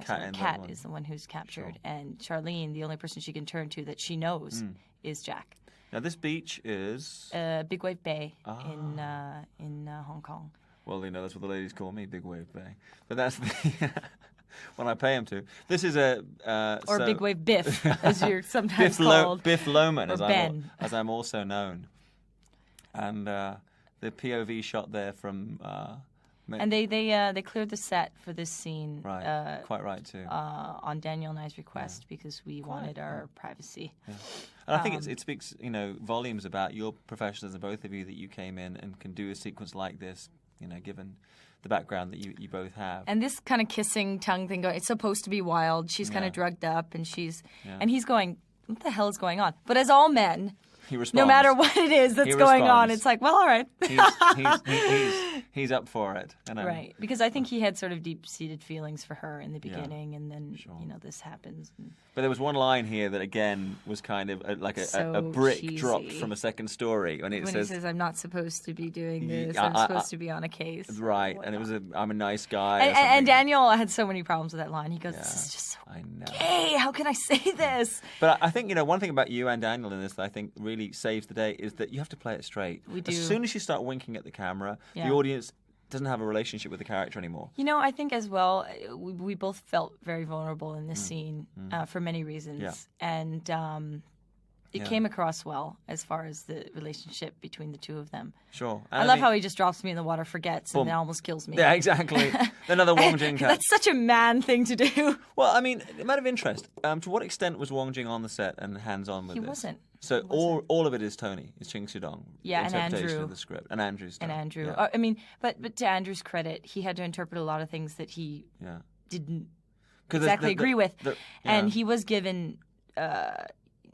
Kat is the one who's captured, sure. And Charlene, the only person she can turn to that she knows, is Jack. Now this beach is Big Wave Bay in Hong Kong. Well, that's what the ladies call me, Big Wave Bay. But that's the when I pay them to. This is or Big Wave Biff, as you're sometimes called. Biff Loman, as I'm also known. And the POV shot there from. And they cleared the set for this scene. Right, quite right too. On Daniel and I's request because we wanted our privacy. Yeah. And I think it speaks volumes about your professionalism, both of you, that you came in and can do a sequence like this. Given the background that you both have. And this kind of kissing tongue thing it's supposed to be wild. She's kind of drugged up and and he's going, what the hell is going on? But as all men, he responds. No matter what it is that's going on, it's like, well, all right. He's up for it. Right. Because I think he had sort of deep-seated feelings for her in the beginning, and then, this happens. But there was one line here that, again, was kind of like a brick cheesy. Dropped from a second story. When he says, I'm not supposed to be doing this, I'm supposed to be on a case. Right. And it was I'm a nice guy. And Daniel had so many problems with that line. He goes, this is just so gay. How can I say this? But I think, one thing about you and Daniel in this that I think really saves the day is that you have to play it straight. We do. As soon as you start winking at the camera, the audience doesn't have a relationship with the character anymore. I think as well, we both felt very vulnerable in this scene for many reasons. Yeah. And it came across well as far as the relationship between the two of them. Sure. And I love how he just drops me in the water, forgets, and then almost kills me. Yeah, exactly. Another Wong Jing cat. That's such a man thing to do. Well, I mean, a matter of interest. To what extent was Wong Jing on the set and hands-on with this? He wasn't. So all of it is Tony, is Ching Sudong. Yeah, interpretation and Andrew. Of the script. And Andrew's stuff. And Andrew. Yeah. I mean, but to Andrew's credit, he had to interpret a lot of things that he didn't exactly agree with. And he was given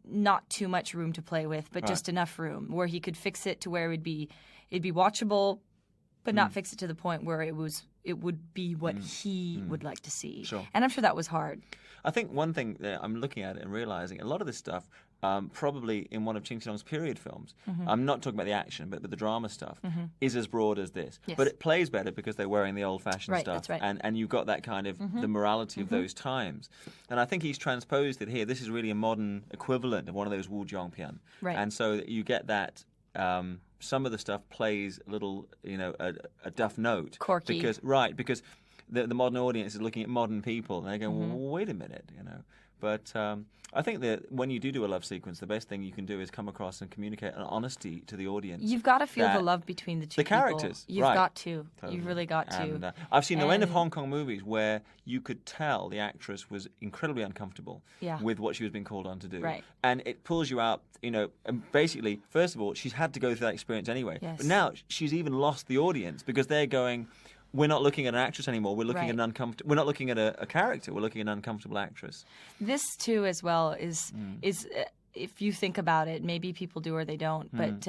not too much room to play with, but just enough room where he could fix it to where it'd be watchable, but not fix it to the point where it would be what he would like to see. Sure. And I'm sure that was hard. I think one thing that I'm looking at it and realizing a lot of this stuff, probably in one of Ching Sudong's period films, I'm not talking about the action, but the drama stuff, is as broad as this. Yes. But it plays better because they're wearing the old-fashioned stuff. That's right. And you've got that kind of the morality of those times. And I think he's transposed it here. This is really a modern equivalent of one of those Wu Zhongpian. Right. And so you get that... some of the stuff plays a little, a duff note. Quirky. Because the modern audience is looking at modern people and they're going, well, wait a minute, But I think that when you do a love sequence, the best thing you can do is come across and communicate an honesty to the audience. You've got to feel the love between the two people. The characters. You've got to. Totally. You've really got to. And, I've seen no end of Hong Kong movies where you could tell the actress was incredibly uncomfortable with what she was being called on to do. Right. And it pulls you out, and basically, first of all, she's had to go through that experience anyway. Yes. But now she's even lost the audience because they're going... We're not looking at an actress anymore. We're looking at We're not looking at a character. We're looking at an uncomfortable actress. This too, as well, is if you think about it, maybe people do or they don't. But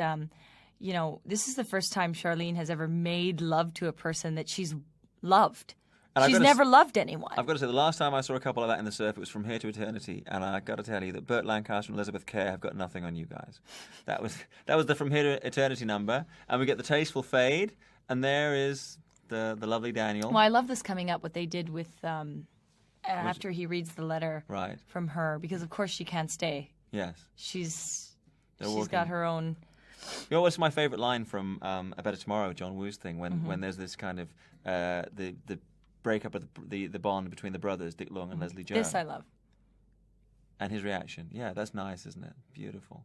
this is the first time Charlene has ever made love to a person that she's loved. And she's never loved anyone. I've got to say, the last time I saw a couple of that in the surf, it was From Here to Eternity, and I've got to tell you that Burt Lancaster and Elizabeth Kerr have got nothing on you guys. That was the From Here to Eternity number, and we get the tasteful fade, and there is the lovely Daniel. Well, I love this coming up, what they did with after he reads the letter from her, because of course she can't stay. Yes, she's got her own. What's my favourite line from A Better Tomorrow, John Woo's thing, when there's this kind of the breakup of the bond between the brothers, Dick Long and Leslie Jones. This I love. And his reaction, yeah, that's nice, isn't it? Beautiful.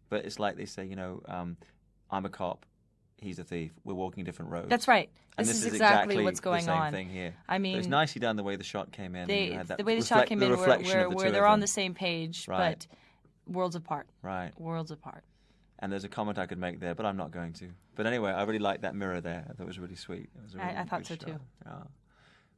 But it's like they say, you know, I'm a cop, he's a thief. We're walking different roads. That's right. And this is exactly what's going the same on. thing here. I mean, but it's nicely done the way the shot came in. The way the shot came in, where they're on the same page, right. but worlds apart. Right. Worlds apart. And there's a comment I could make there, but I'm not going to. But anyway, I really liked that mirror there. I thought it was really sweet. It was a really I thought so shot. too. Yeah.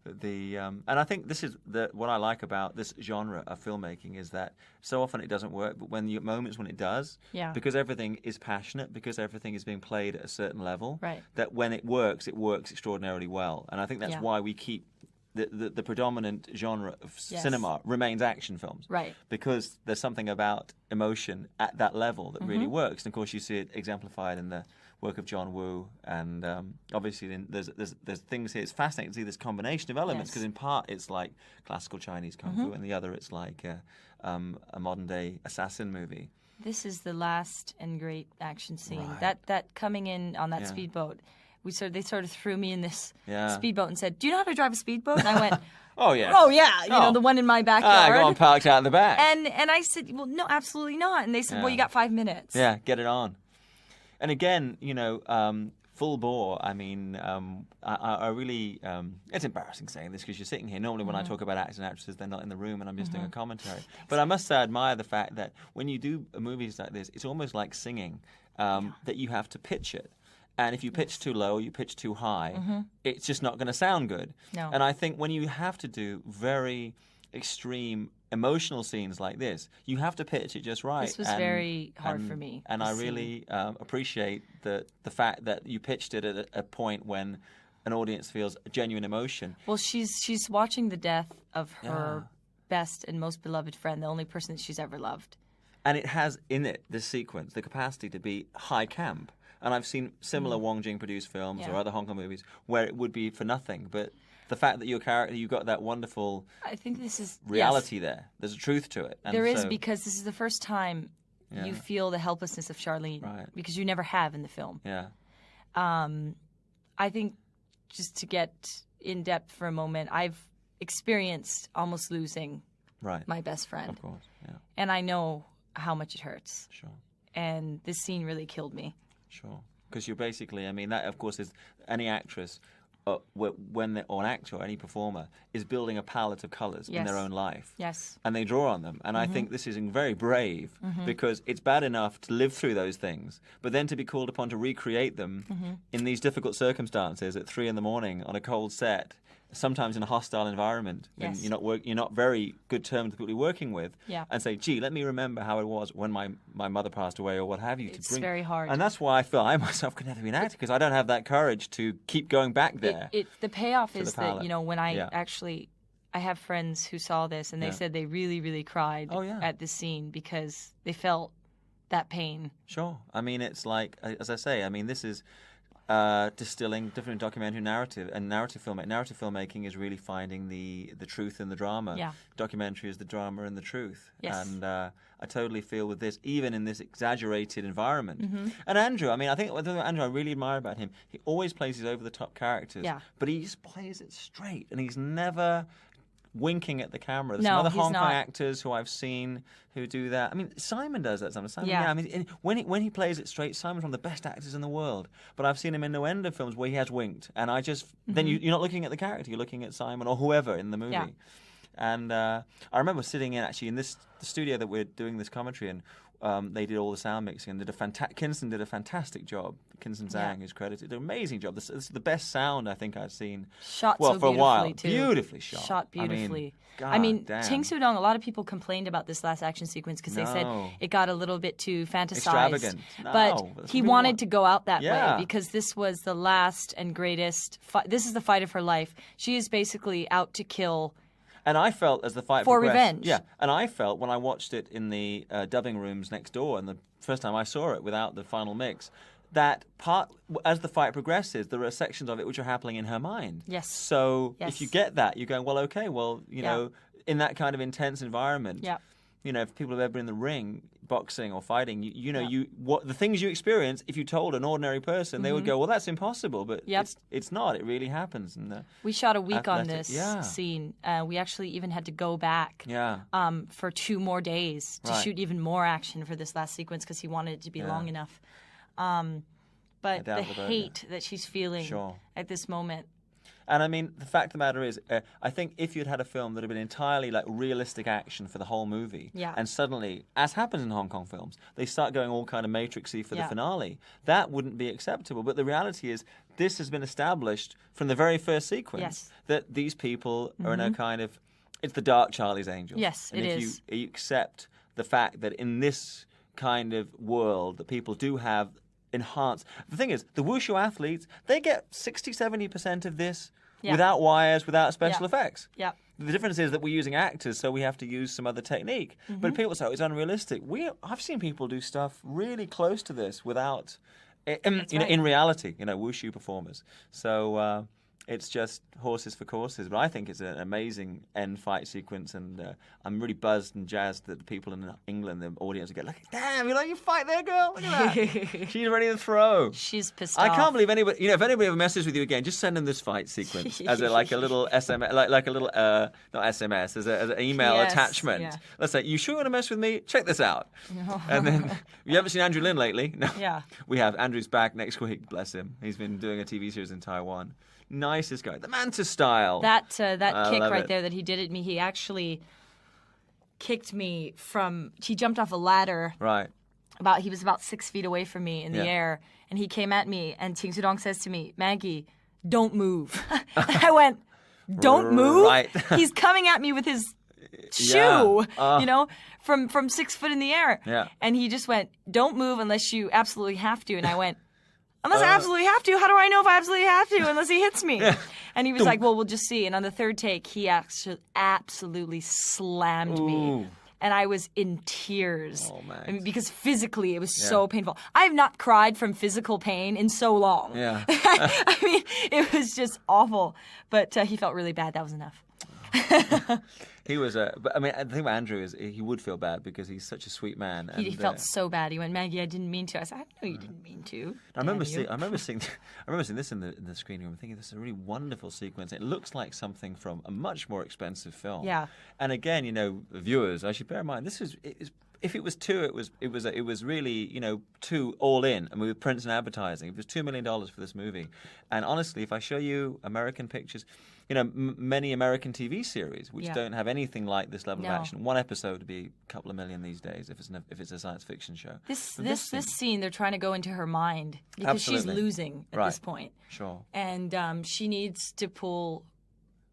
But and I think this is what I like about this genre of filmmaking is that so often it doesn't work, but when moments when it does, because everything is passionate, because everything is being played at a certain level, right. that when it works extraordinarily well. And I think that's why we keep the predominant genre of cinema remains action films, right? Because there's something about emotion at that level that really works. And of course, you see it exemplified in the work of John Woo, and obviously there's things here. It's fascinating to see this combination of elements because in part it's like classical Chinese kung fu, and the other it's like a modern day assassin movie. This is the last and great action scene. Right. That coming in on that speedboat. They sort of threw me in this speedboat and said, "Do you know how to drive a speedboat?" And I went, "Oh yeah, you know, the one in my backyard." Go on, parked out in the back. And I said, "Well, no, absolutely not." And they said, "Well, you got 5 minutes." Yeah, get it on. And again, you know, full bore. I mean, I really. It's embarrassing saying this because you're sitting here. Normally, when I talk about actors and actresses, they're not in the room, and I'm just doing a commentary. But I must say, I admire the fact that when you do movies like this, it's almost like singing. That you have to pitch it. And if you pitch too low or you pitch too high, it's just not going to sound good. No. And I think when you have to do very extreme emotional scenes like this, you have to pitch it just right. This was very hard for me. And I really appreciate the fact that you pitched it at a point when an audience feels genuine emotion. Well, she's watching the death of her best and most beloved friend, the only person that she's ever loved. And it has in it, this sequence, the capacity to be high camp. And I've seen similar Wong Jing-produced films or other Hong Kong movies where it would be for nothing. But the fact that your character, you've got that wonderful I think this is reality there. There's a truth to it. And there is, because this is the first time you feel the helplessness of Charlene. Right. Because you never have in the film. Yeah. I think just to get in depth for a moment, I've experienced almost losing my best friend. Of course, yeah. And I know how much it hurts. Sure. And this scene really killed me. Sure. Because you're basically, I mean, that of course is any actress, or an actor or any performer is building a palette of colours in their own life. Yes. And they draw on them. And I think this is very brave because it's bad enough to live through those things, but then to be called upon to recreate them in these difficult circumstances at 3 a.m. on a cold set, sometimes in a hostile environment, when you're not very good terms with people you're working with, and say, gee, let me remember how it was when my mother passed away or what have you. It's very hard. And that's why I feel I myself could never be an actor because I don't have that courage to keep going back there. The payoff is that, you know, when I I have friends who saw this and they said they really, really cried at this scene because they felt that pain. Sure. I mean, it's like, as I say, I mean, this is distilling different documentary narrative and narrative filmmaking. Narrative filmmaking is really finding the truth in the drama. Yeah. Documentary is the drama and the truth. Yes. And I totally feel with this, even in this exaggerated environment. And Andrew, I mean, I think what Andrew I really admire about him, he always plays his over-the-top characters, but he just plays it straight, and he's never winking at the camera. There's some other Hong Kong actors who I've seen who do that. I mean, Simon does that sometimes. I mean, when he plays it straight, Simon's one of the best actors in the world. But I've seen him in innuendo films where he has winked, and I just then you're not looking at the character, you're looking at Simon or whoever in the movie. Yeah. And I remember sitting in the studio that we're doing this commentary in. They did all the sound mixing and Kinson did a fantastic job. Kinson Zhang, who's credited, did an amazing job. This is the best sound I think I've seen. Shot for beautifully a while. too. Beautifully shot. Shot beautifully. I mean, Ting Soo-dong, a lot of people complained about this last action sequence because they said it got a little bit too fantasized. Extravagant. But he wanted to go out that way because this was the last and greatest this is the fight of her life. She is basically out to kill. And I felt as the fight for progressed, revenge. Yeah, and I felt when I watched it in the dubbing rooms next door, and the first time I saw it without the final mix, that part as the fight progresses, there are sections of it which are happening in her mind. Yes. So if you get that, you're going, well, okay, well, you know, in that kind of intense environment. Yeah. if people have ever been in the ring, boxing or fighting, what the things you experience, if you told an ordinary person, they would go, well, that's impossible, but it's not. It really happens. And we shot a week on this scene. We actually even had to go back for 2 more days to shoot even more action for this last sequence because he wanted it to be long enough. But the hate that she's feeling at this moment. And I mean, the fact of the matter is, I think if you'd had a film that had been entirely like realistic action for the whole movie, and suddenly, as happens in Hong Kong films, they start going all kind of Matrixy for the finale, that wouldn't be acceptable. But the reality is, this has been established from the very first sequence that these people are in a kind of, it's the dark Charlie's Angels. Yes, and it if is. you accept the fact that in this kind of world that people do have enhanced. The thing is, the wushu athletes, they get 60-70% of this without wires, without special effects. Yeah. The difference is that we're using actors, so we have to use some other technique. But people say it's unrealistic. I've seen people do stuff really close to this without, in reality, wushu performers. So it's just horses for courses. But I think it's an amazing end fight sequence, and I'm really buzzed and jazzed that the people in England, the audience, will get like, damn, you fight there, girl. Look at that. She's ready to throw. She's pissed off. I can't believe anybody. If anybody ever messes with you again, just send them this fight sequence as a little SMS, like a little not SMS, as an email attachment. Yeah. Let's say, you sure you want to mess with me? Check this out. No. And then, you haven't seen Andrew Lin lately? No. Yeah. We have. Andrew's back next week. Bless him. He's been doing a TV series in Taiwan. Nicest guy. The Manta style. That kick right there that he did at me, he actually kicked me he jumped off a ladder. Right. He was about 6 feet away from me in the air, and he came at me, and Ting Sudong says to me, Maggie, don't move. I went, don't move? Right. He's coming at me with his shoe, from 6 foot in the air. Yeah. And he just went, don't move unless you absolutely have to. And I went, unless I absolutely have to, how do I know if I absolutely have to unless he hits me? Yeah. And he was like, well, we'll just see. And on the third take, he actually absolutely slammed me. And I was in tears. Oh, man. I mean, because physically it was so painful. I have not cried from physical pain in so long. Yeah. I mean, it was just awful. But he felt really bad. That was enough. He was but I mean, the thing about Andrew is he would feel bad because he's such a sweet man. And, he felt so bad. He went, Maggie, I didn't mean to. I said, I know you didn't mean to. I remember seeing this in the screening room, thinking this is a really wonderful sequence. It looks like something from a much more expensive film. Yeah. And again, viewers, I should bear in mind if it was two, it was really two all in. I mean, with prints and advertising, it was $2 million for this movie. And honestly, if I show you American pictures, many American TV series which don't have anything like this level of action. One episode would be a couple of million these days if it's a science fiction show. This scene, they're trying to go into her mind because she's losing at this point. Sure. And she needs to pull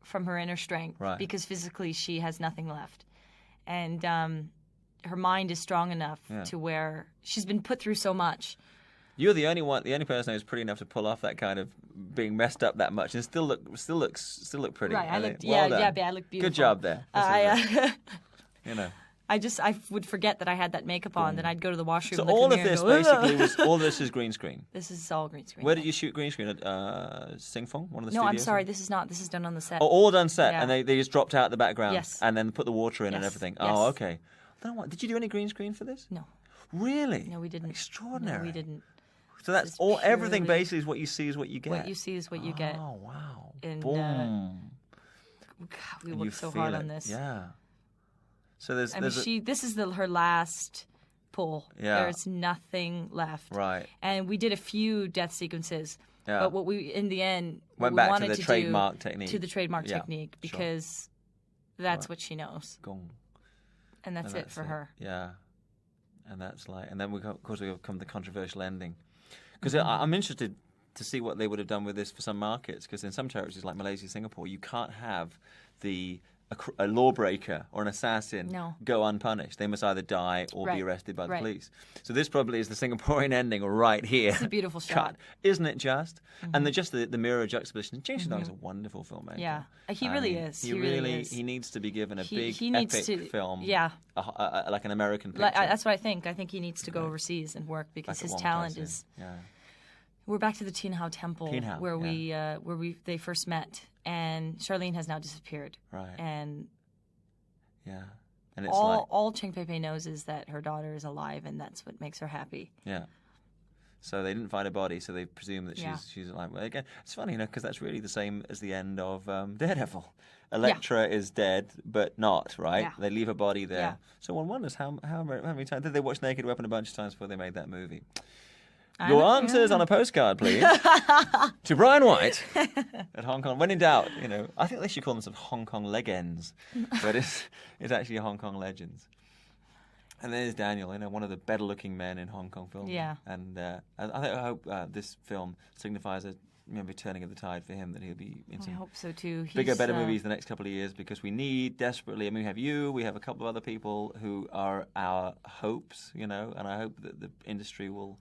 from her inner strength because physically she has nothing left. And her mind is strong enough to where she's been put through so much. You're the only person who's pretty enough to pull off that kind of being messed up that much and still look pretty. Right, I look beautiful. Good job there. I would forget that I had that makeup on. Then I'd go to the washroom. So all of this basically all this is green screen. This is all green screen. Where did you shoot green screen at Singfong, one of the studios? No, I'm sorry. This is not. This is done on the set. Oh, all done set, and they just dropped out the background. Yes. And then put the water in and everything. Yes. Oh, okay. I don't know did you do any green screen for this? No. Really? No, we didn't. Extraordinary. No, we didn't. So that's all. Everything basically is what you see is what you get. What you see is what you get. Oh wow! And, boom! God, we worked so hard on this. Yeah. So this is her last pull. Yeah. There's nothing left. Right. And we did a few death sequences. Yeah. But what we in the end went back to the trademark technique. To the trademark technique because that's what she knows. Gong. And that's it for her. Yeah. And that's and then of course we come to the controversial ending. Because I'm interested to see what they would have done with this for some markets. Because in some territories like Malaysia, Singapore, you can't have a lawbreaker or an assassin go unpunished. They must either die or be arrested by the police. So this probably is the Singaporean ending right here. It's a beautiful shot. Isn't it just? Mm-hmm. And the mirror juxtaposition. James Sudong is a wonderful filmmaker. Yeah, he really is. He really is. He needs to be given a big epic film. Yeah. Like an American picture. That's what I think. I think he needs to go overseas and work because his talent is... Yeah. We're back to the Tin Hau Temple where they first met. And Charlene has now disappeared. Right. And And it's all Cheng Pei knows is that her daughter is alive, and that's what makes her happy. Yeah. So they didn't find a body, so they presume that she's alive. Well, again, it's funny, because that's really the same as the end of Daredevil. Elektra is dead, but not, right? Yeah. They leave a body there. Yeah. So one wonders how many times did they watch Naked Weapon a bunch of times before they made that movie? Your answers on a postcard, please, to Brian White at Hong Kong. When in doubt, I think they should call themselves Hong Kong Legends, but it's actually Hong Kong Legends. And there's Daniel, one of the better-looking men in Hong Kong film. Yeah. And I hope this film signifies a turning of the tide for him, that he'll be in some I hope so too. bigger, better movies the next couple of years, because we need desperately. We have you, we have a couple of other people who are our hopes, and I hope that the industry will,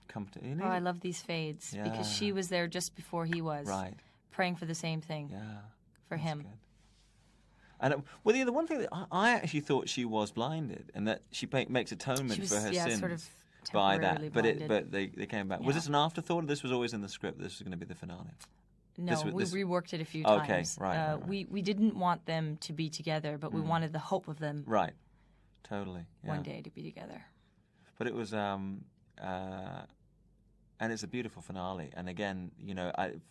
come to. I love these fades because she was there just before he was. Right. Praying for the same thing. Yeah. For him. Good. And the one thing that I actually thought she was blinded, and that she makes atonement for her sins sort of by that. But they came back. Yeah. Was this an afterthought, or this was always in the script? This was going to be the finale. No, we reworked it a few times. Okay, right. We didn't want them to be together, but we wanted the hope of them. Right. Totally. Yeah. One day to be together. But it was. And it's a beautiful finale. And again,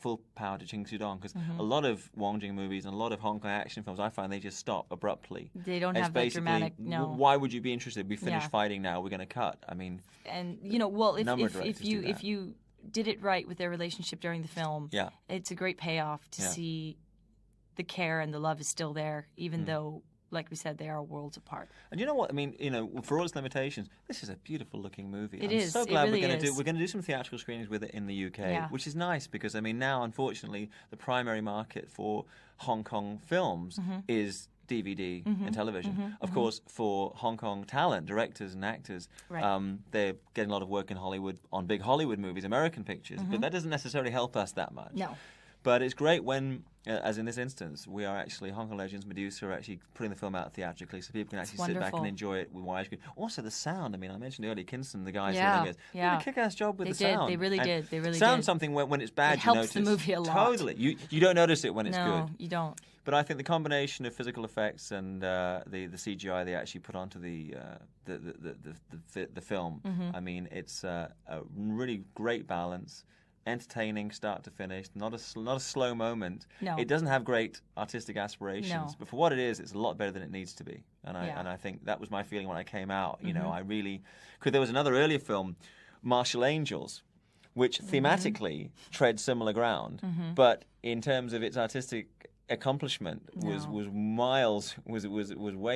full power to Ching Soo-dong, because a lot of Wong Jing movies and a lot of Hong Kong action films, I find they just stop abruptly. They don't have that dramatic. No. Why would you be interested? We finished fighting now. We're going to cut. I mean. And if you did it right with their relationship during the film, it's a great payoff to see the care and the love is still there, even though, like we said, they are worlds apart. And you know what I mean? For all its limitations, this is a beautiful-looking movie. I'm so glad we're going to do some theatrical screenings with it in the UK, which is nice because now, unfortunately, the primary market for Hong Kong films is DVD and television. Of course, for Hong Kong talent, directors and actors, they're getting a lot of work in Hollywood on big Hollywood movies, American pictures, but that doesn't necessarily help us that much. No. But it's great when, as in this instance, we are actually, Hong Kong Legends, Medusa, are actually putting the film out theatrically so people can actually sit back and enjoy it with widescreen. Also the sound. I mean, I mentioned earlier, Kinston, the guys who did a kick-ass job with the sound. They really did. Sound something when it's bad, you notice. It helps the movie a lot. Totally. You don't notice it when it's good. No, you don't. But I think the combination of physical effects and the CGI they actually put onto the film, I mean, it's a really great balance. Entertaining start to finish, not a slow moment. No. It doesn't have great artistic aspirations, but for what it is, it's a lot better than it needs to be. And I think that was my feeling when I came out. I really, because there was another earlier film, Martial Angels, which thematically treads similar ground, but in terms of its artistic accomplishment was way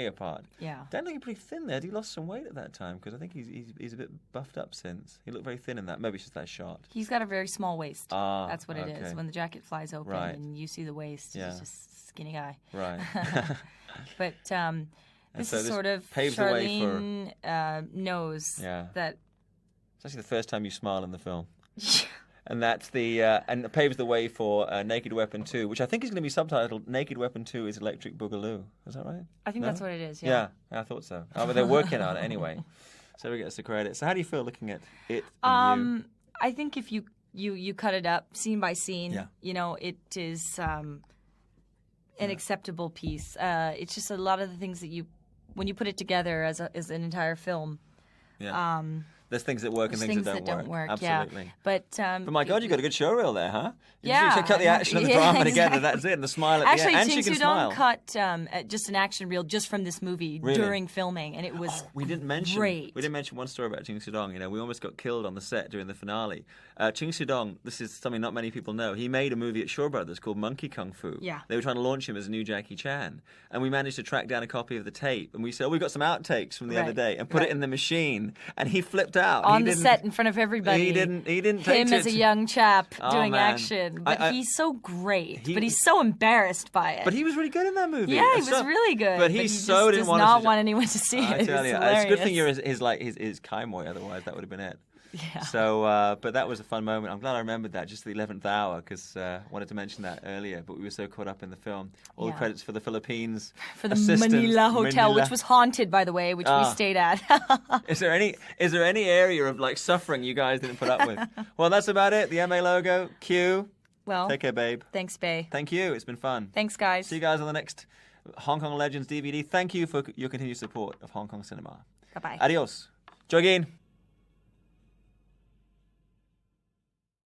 apart. Yeah. Dan looking pretty thin there. He lost some weight at that time because I think he's a bit buffed up since. He looked very thin in that. Maybe it's just that shot. He's got a very small waist. That's what it is. When the jacket flies open and you see the waist, he's just a skinny guy. Right. But this is sort of paves Charlene the way for, knows that. It's actually the first time you smile in the film. And that's and it paves the way for Naked Weapon 2, which I think is going to be subtitled Naked Weapon 2 is Electric Boogaloo. Is that right? I think that's what it is, Yeah, I thought so. But they're working on it anyway. So we get the credit. So how do you feel looking at it and you? I think if you cut it up scene by scene, it is an acceptable piece. It's just a lot of the things that when you put it together as an entire film. Yeah. There's things that work and things that don't work. Absolutely. Yeah. But my God, you got a good showreel there, huh? You should cut the action and the drama together. That's it. And the smile at the end. And she can smile. Ching cut just an action reel just from this movie during filming, and it was we didn't mention great. One story about Ching Soo-dong. We almost got killed on the set during the finale. Ching Soo-dong, this is something not many people know. He made a movie at Shaw Brothers called Monkey Kung Fu. Yeah. They were trying to launch him as a new Jackie Chan, and we managed to track down a copy of the tape, and we said, "Oh, we got some outtakes from the other day," and put it in the machine, and he flipped out on the set in front of everybody. He didn't take him as a young chap doing action, but he's so great. But he's so embarrassed by it. But he was really good in that movie. Yeah, he was really good. But he so does not want anyone to see it. I tell you, it's a good thing you're his Kai Moi, otherwise that would have been it. Yeah. So, but that was a fun moment. I'm glad I remembered that, just the 11th hour, because I wanted to mention that earlier, but we were so caught up in the film. All the credits for the Philippines. For the Manila Hotel, which was haunted, by the way, which we stayed at. Is there any area of suffering you guys didn't put up with? Well, that's about it. The MA logo. Q. Well, take care, babe. Thanks, babe. Thank you. It's been fun. Thanks, guys. See you guys on the next Hong Kong Legends DVD. Thank you for your continued support of Hong Kong cinema. Bye-bye. Adios. Joy Gain.